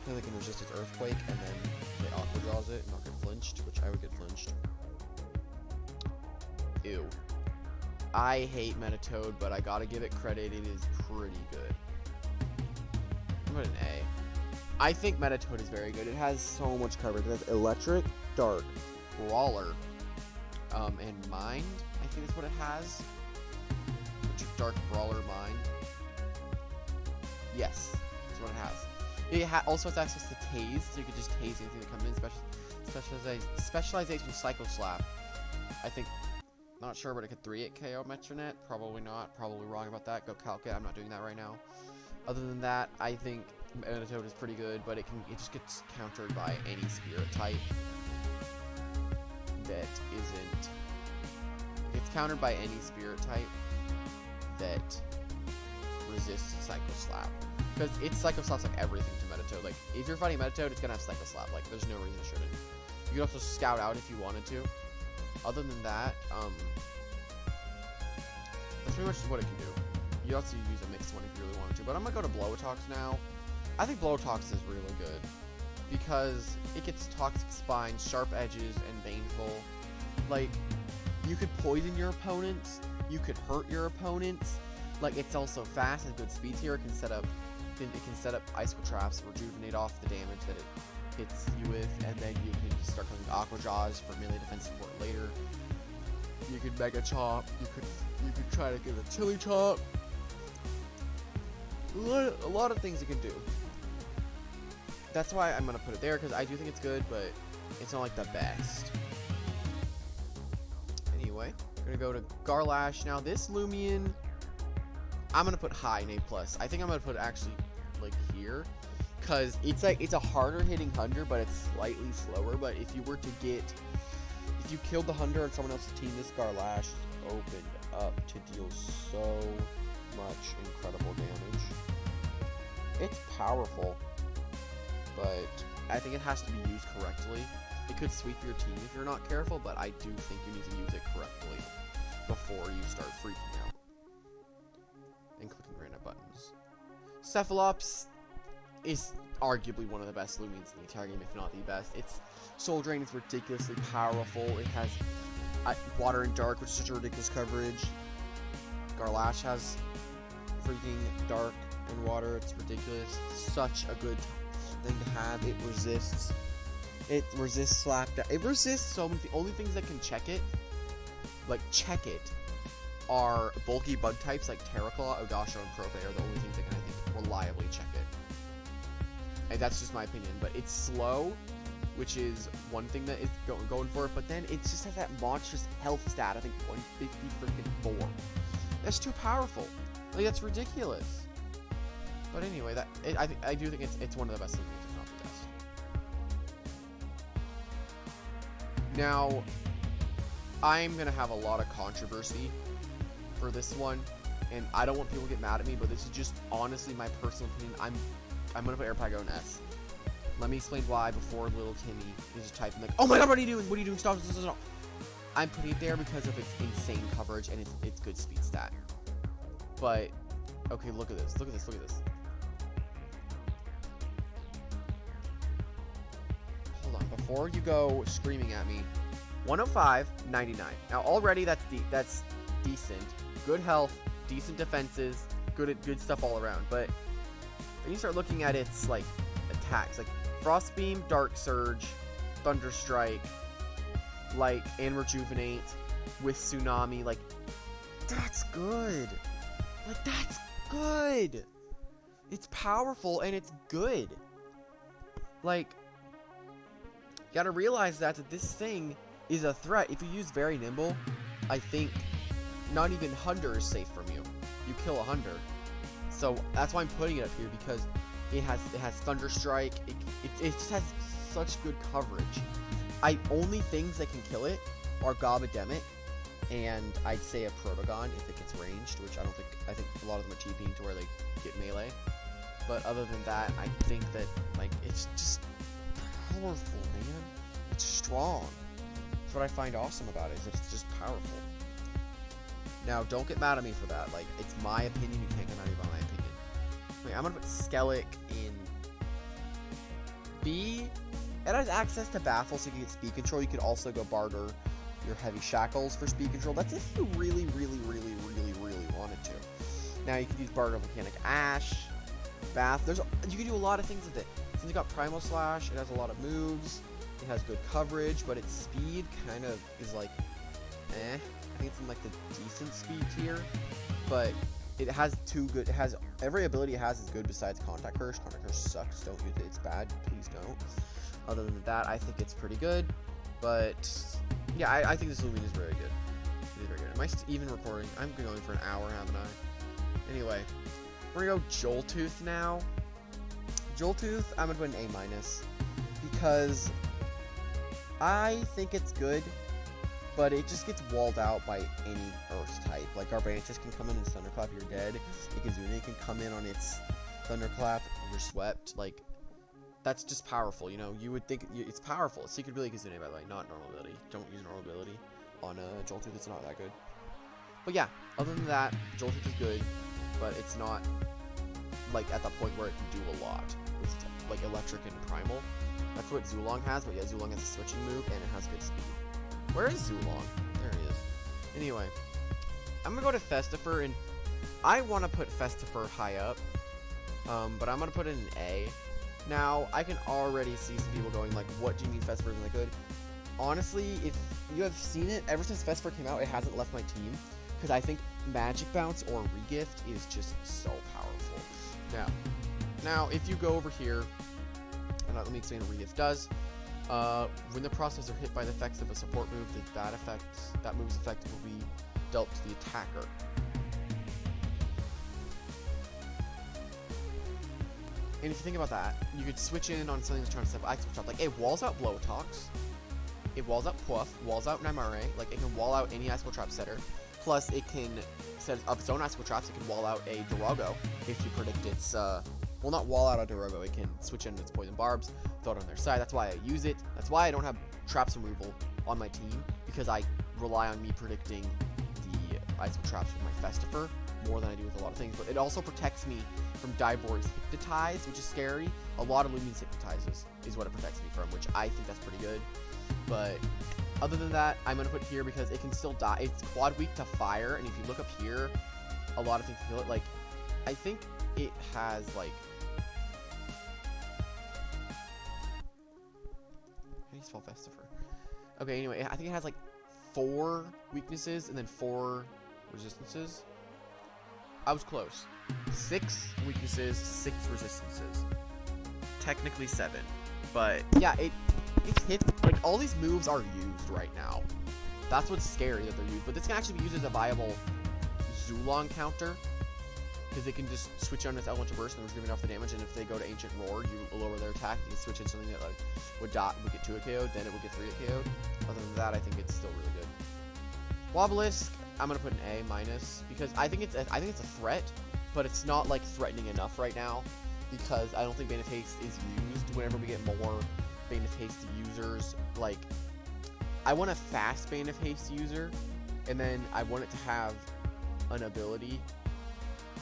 because it can resist its Earthquake, and then it Aqua Draws it and not get flinched, which I would get flinched. Ew. I hate Metatoad, but I gotta give it credit, it is pretty good. I'm putting an A. I think Metatoad is very good. It has so much coverage. It has Electric, Dark, Brawler, and Mind, I think that's what it has. Electric, Dark, Brawler, Mind. Yes, that's what it has. It also has access to Tase, so you can just Tase anything that comes in. Specialization Psycho Slap. I think, not sure, but it could 3-hit KO Metronette. Probably not. Probably wrong about that. Go calc it. I'm not doing that right now. Other than that, I think Metatoad is pretty good, but it just gets countered by any spirit type that isn't. It's countered by any spirit type that resists Psycho Slap. Because it Psycho Slaps like everything to Metatoad. Like, if you're fighting Metatoad, it's gonna have Psycho Slap. Like, there's no reason it shouldn't. You could also Scout Out if you wanted to. Other than that, that's pretty much what it can do. You also use a mixed one if you really wanted to. But I'm gonna go to Blowotox now. I think Blowotox is really good. Because it gets Toxic Spine, Sharp Edges, and Baneful. Like, you could poison your opponents. You could hurt your opponents. Like, it's also fast and good speed tier. It can set up Icicle Traps, rejuvenate off the damage that it hits you with, and then you can just start coming Aqua Jaws for melee defense support later. You could Mega Chop. You could try to get a Chili Chop. A lot of things you can do. That's why I'm gonna put it there, because I do think it's good, but it's not like the best. Anyway, We're gonna go to Garlash. Now this Loomian, I'm gonna put high in A+. I think I'm gonna put it actually like here, cause it's a harder hitting Hunter, but it's slightly slower. But if you killed the Hunter on someone else's team, this Garlash opened up to deal so much incredible damage. It's powerful, but I think it has to be used correctly. It could sweep your team if you're not careful, but I do think you need to use it correctly before you start freaking out and clicking random buttons. Cephalops is arguably one of the best Loomians in the entire game, if not the best. Its Soul Drain is ridiculously powerful. It has Water and Dark, which is such a ridiculous coverage. Garlash has freaking Dark and Water. It's ridiculous. Such a good thing to have. It resists Slapdash. It resists so many. The only things that can check it, are bulky bug types like Terra Claw, Odasho, and Probe are the only things that can, I think, reliably check it. And that's just my opinion. But it's slow, which is one thing that is going for it. But then it just has that monstrous health stat. I think 150 freaking 4. That's too powerful. Like, that's ridiculous. But anyway, I do think it's one of the best Loomians, if not the best. Now, I'm gonna have a lot of controversy for this one, and I don't want people to get mad at me, but this is just honestly my personal opinion. I'm gonna put Airpago in S. Let me explain why before little Timmy is just typing like, "Oh my God, what are you doing? What are you doing? Stop! Stop! Stop!" I'm putting it there because of its insane coverage and its good speed stat. But okay, look at this. Look at this. Look at this. Hold on, before you go screaming at me. 105, 99. Now already that's decent. Good health, decent defenses, good stuff all around. But then you start looking at its like attacks, like Frost Beam, Dark Surge, Thunder Strike, like, and Rejuvenate with Tsunami. Like, that's good. Like, that's good. It's powerful and it's good. Like, you gotta realize that this thing is a threat. If you use Very Nimble, I think not even Hunter is safe from you. You kill a Hunter. So that's why I'm putting it up here, because it has Thunder Strike. It just has such good coverage. Only things that can kill it are Gobademic, and I'd say a Protogon if it gets ranged, which I think a lot of them are TPing to where they get melee. But other than that, I think that, like, it's just powerful, man. It's strong. That's what I find awesome about it, is it's just powerful. Now, don't get mad at me for that. Like, it's my opinion. You can't get mad at me about my opinion. Wait, I'm gonna put Skellic in B. It has access to Baffle, so you can get speed control. You could also go barter your Heavy Shackles for speed control. That's if you really, really, really, really, really wanted to. Now, you could use Barter Volcanic Ash, Bath. You can do a lot of things with it. Since you got Primal Slash, it has a lot of moves. It has good coverage, but its speed kind of is like, eh. I think it's in like the decent speed tier, but it has every ability it has is good besides Contact Curse. Contact Curse sucks. Don't use it. It's bad. Please don't. Other than that, I think it's pretty good. But yeah, I think this Loomian is very good. It is very good. Am I even recording? I'm going for an hour, haven't I? Anyway, we're gonna go Joltooth now. Joltooth, I'm gonna put an A-, because I think it's good, but it just gets walled out by any Earth type. Like, Garbantis can come in and Thunderclap, you're dead. Ikazune can come in on its Thunderclap, you're swept. Like, that's just powerful, you know? You would think it's powerful. It's Secret Ability Ikazune, by the way, not normal ability. Don't use normal ability on Joltooth, it's not that good. But yeah, other than that, Joltooth is good, but it's not, like, at the point where it can do a lot with, like, Electric and Primal. That's what Zuelong has, but yeah, Zuelong has a switching move, and it has good speed. Where is Zuelong? There he is. Anyway, I'm gonna go to Festifer, and I want to put Festifer high up, but I'm gonna put it in A. Now, I can already see some people going like, what do you mean Festifer isn't that good? Honestly, if you have seen it, ever since Festifer came out, it hasn't left my team, because I think Magic Bounce or Regift is just so powerful. Now, if you go over here, let me explain what Regift does. When the processor hit by the effects of a support move, that move's effect will be dealt to the attacker. And if you think about that, you could switch in on something that's trying to step Ice Trap. Like, it walls out Blowtox, it walls out Puff, walls out Naimare. Like, it can wall out any Ice Trap setter. Plus, it can set up its own Ice Traps. It can wall out a Dorogo if you predict its, well, not wall out a Dorogo. It can switch in its Poison Barbs, throw it on their side. That's why I use it. That's why I don't have Traps removal on my team, because I rely on me predicting the Ice Traps with my Festifer more than I do with a lot of things. But it also protects me from Diver's Hypnotize, which is scary. A lot of Loomians Hypnotizes is what it protects me from, which I think that's pretty good. But other than that, I'm going to put here because it can still die. It's quad weak to fire, and if you look up here, a lot of things feel it. Like, I think it has, like... How do you spell Vestifer? Okay, anyway, I think it has, like, 4 weaknesses and then 4 resistances. I was close. 6 weaknesses, 6 resistances. Technically 7. But, yeah, it hits, like, all these moves are used right now. That's what's scary that they're used. But this can actually be used as a viable Zuelong counter, because they can just switch on its Elemental Burst and it's giving off the damage, and if they go to Ancient Roar, you lower their attack, you can switch in something that, like, would get 2 KO'd, then it would get 3 KO'd. Other than that, I think it's still really good. Wobelisk, I'm gonna put an A-, because I think it's a threat, but it's not, like, threatening enough right now, because I don't think Bane of Haste is used whenever we get more Bane of Haste users. Like, I want a fast Bane of Haste user, and then I want it to have an ability,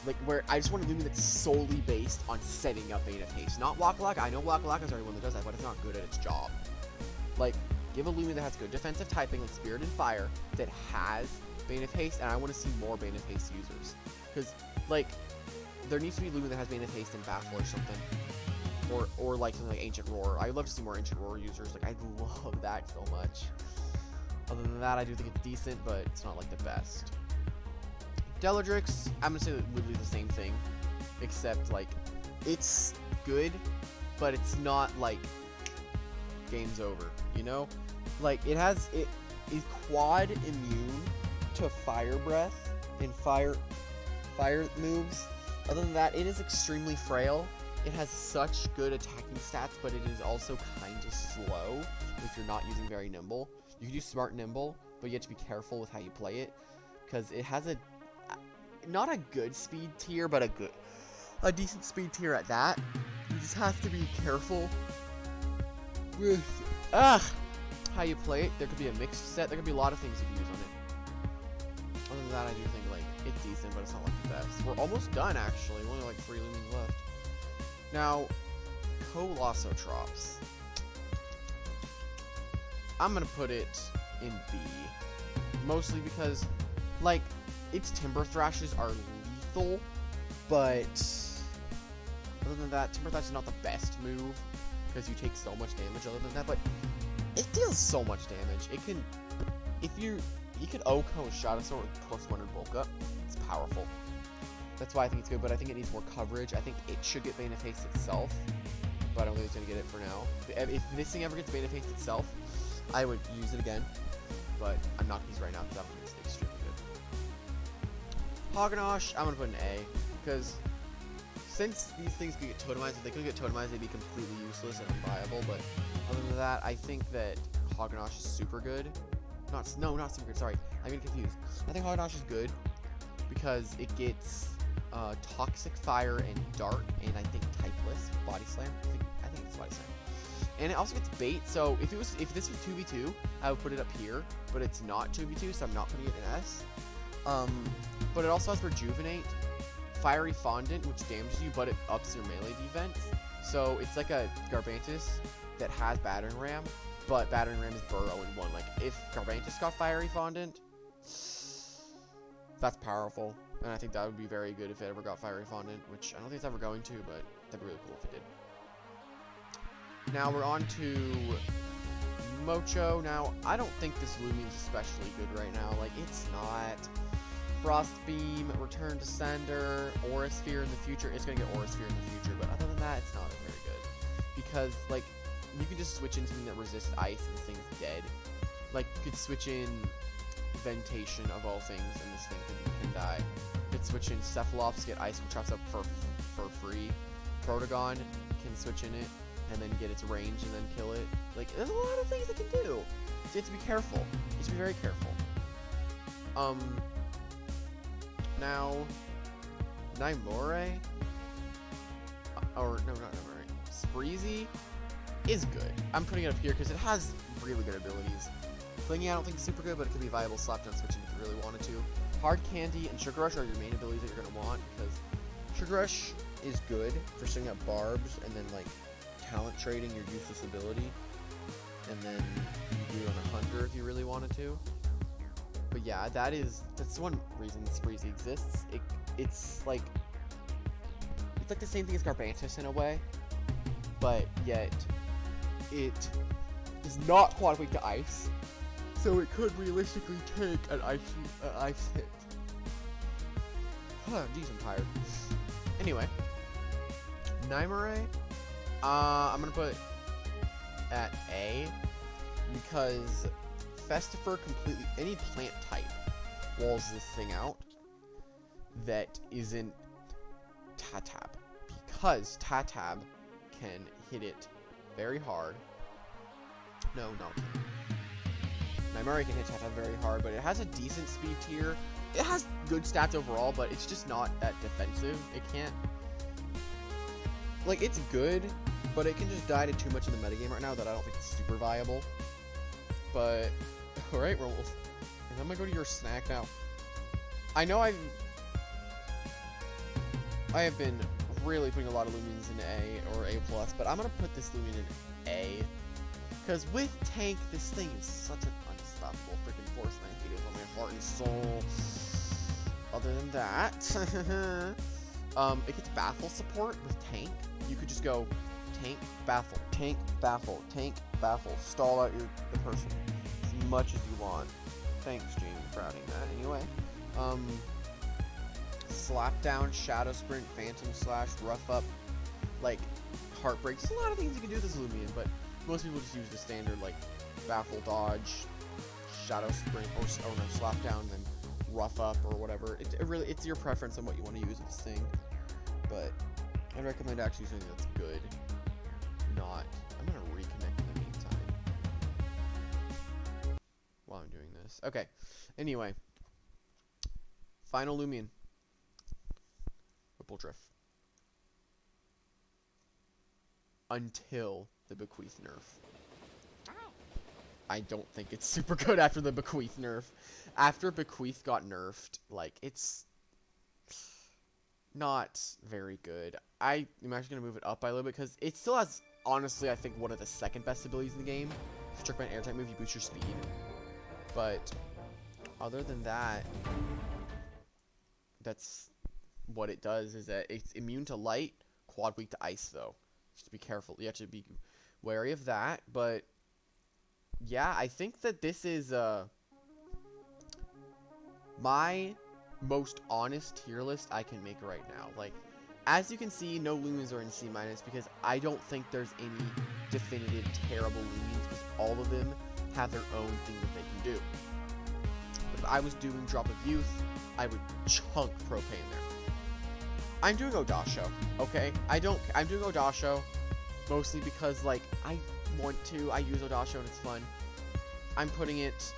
like, where I just want a Loomian that's solely based on setting up Bane of Haste. Not Waka-Laka. I know Waka-Laka is already one that does that, but it's not good at its job. Like, give a Loomian that has good defensive typing, like Spirit and Fire, that has Bane of Haste, and I want to see more Bane of Haste users. Because, like, there needs to be a Loomian that has Bane of Haste and Baffle or something. Or like something like Ancient Roar. I'd love to see more Ancient Roar users. Like, I love that so much. Other than that, I do think it's decent, but it's not, like, the best. Deladrix, I'm gonna say literally the same thing, except, like, it's good, but it's not, like, game's over, you know? Like, it is quad immune to Fire Breath and fire moves. Other than that, it is extremely frail. It has such good attacking stats, but it is also kind of slow if you're not using very nimble. You can do Smart Nimble, but you have to be careful with how you play it, because it has not a good speed tier, but a decent speed tier at that. You just have to be careful with how you play it. There could be a mixed set. There could be a lot of things you can use on it. Other than that, I do think, like, it's decent, but it's not, like, the best. We're almost done, actually. We're only, like, 3 Loomians left. Now, Colossotrops. I'm gonna put it in B. Mostly because, like, its Timber Thrashes are lethal, but other than that, Timber Thrash is not the best move, because you take so much damage other than that, but it deals so much damage. It can, you could OHKO Shadow Sword with plus 1 bulk up. It's powerful. That's why I think it's good, but I think it needs more coverage. I think it should get Bane of Haste itself, but I don't think it's going to get it for now. If this thing ever gets Bane of Haste itself, I would use it again, but I'm not going to use it right now because I think it's extremely good. Hoganosh, I'm going to put an A, because since these things could get totemized, if they could get totemized, they'd be completely useless and unviable, but other than that, I think that Hoganosh is super good. Not super good, sorry, I'm getting confused. I think Hoganosh is good because it gets Toxic Fire and Dart, and I think Typeless, Body Slam. I think it's Body Slam. And it also gets Bait, so if this was 2v2, I would put it up here, but it's not 2v2, so I'm not putting it in S. But it also has Rejuvenate, Fiery Fondant, which damages you, but it ups your melee defense. So it's like a Garbantus that has Battering Ram, but Battering Ram is Burrow in 1. Like, if Garbantus got Fiery Fondant, that's powerful. And I think that would be very good if it ever got Fiery Fondant, which I don't think it's ever going to, but that'd be really cool if it did. Now we're on to Mocho. Now, I don't think this Loomian's especially good right now. Like, it's not. Frost Beam, Return to Sender, Aura Sphere in the future. It's going to get Aura Sphere in the future, but other than that, it's not very good. Because, like, you could just switch in something that resists ice and this thing's dead. Like, you could switch in Ventation of all things, and this thing can die. You could switch in Cephalops, get ice, which chops up for free. Protogon can switch in it, and then get its range, and then kill it. Like, there's a lot of things it can do. So you have to be careful. You have to be very careful. Now, Naimore, or no, not Naimore, Spreezy is good. I'm putting it up here because it has really good abilities. Clingy I don't think is super good, but it could be viable slapdown switching if you really wanted to. Hard Candy and Sugar Rush are your main abilities that you're going to want, because Sugar Rush is good for setting up barbs and then like talent trading your useless ability, and then you do it on a hunter if you really wanted to. But yeah, that's one reason Spreezy exists. It's like the same thing as Garbantus in a way, but yet it is not quad weak to ice, so it could realistically take an ice hit. Jeez, I'm tired. Anyway, Naimore, I'm gonna put at A because Festifer completely, any plant type walls this thing out that isn't Tatab, because Tatab can hit it very hard. No. Naimore can hit Tatab very hard, but it has a decent speed tier. It has good stats overall, but it's just not that defensive. It can't, like, it's good, but it can just die to too much in the metagame right now that I don't think it's super viable. But alright, Rolls. And I'm gonna go to your snack now. I know I have been really putting a lot of Loomians in A or A+, but I'm gonna put this Loomian in A. Because with Tank, this thing is such an unstoppable freaking force, and I hate it with all my heart and soul. Other than that, it gets Baffle support with Tank. You could just go Tank, Baffle, Tank, Baffle, Tank, Baffle. Stall out the person as much as you want. Thanks, Jamie, for adding that. Anyway, Slap Down, Shadow Sprint, Phantom Slash, Rough Up, like Heartbreak. There's a lot of things you can do with this Loomian, but most people just use the standard like Baffle, Dodge, Shadow Sprint, or no, Slap Down, then Rough Up or whatever. It's your preference on what you want to use with this thing, but I'd recommend actually using something that's good. I'm gonna reconnect in the meantime while I'm doing this. Okay. Anyway, final Loomian, Whipple Drift. Until the Bequeath nerf. I don't think it's super good after the Bequeath nerf. After Bequeath got nerfed, like, it's not very good. I'm actually going to move it up by a little bit because it still has, honestly, I think one of the second best abilities in the game. Struck by an air type move, you boost your speed. But other than that, that's what it does, is that it's immune to light, quad weak to ice, though. Just to be careful. You have to be wary of that, but yeah, I think that this is my most honest tier list I can make right now. Like, as you can see, no Loomians are in C- because I don't think there's any definitive terrible Loomians, because all of them have their own thing that they can do. But if I was doing Drop of Youth, I would chunk Propane there. I'm doing Odasho, okay? I'm doing Odasho mostly because, like, I want to. I use Odasho and it's fun. I'm putting it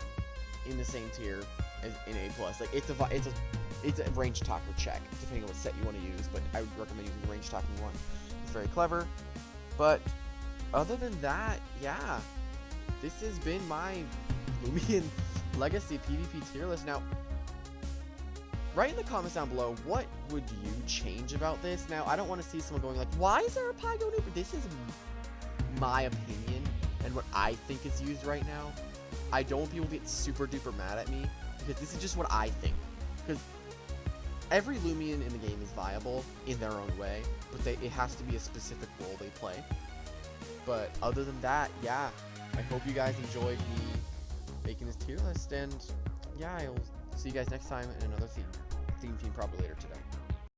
in the same tier as in A+. Like, it's a range attacker check, depending on what set you want to use, but I would recommend using the range attacking one. It's very clever. But other than that, yeah, this has been my Loomian Legacy PvP tier list. Now, write in the comments down below, what would you change about this? Now, I don't want to see someone going like, why is there a Pygo noob? This is my opinion and what I think is used right now. I don't want people to get super duper mad at me, because this is just what I think. Because every Loomian in the game is viable in their own way, but it has to be a specific role they play. But other than that, yeah, I hope you guys enjoyed me making this tier list, and yeah, I'll see you guys next time in another theme probably later today.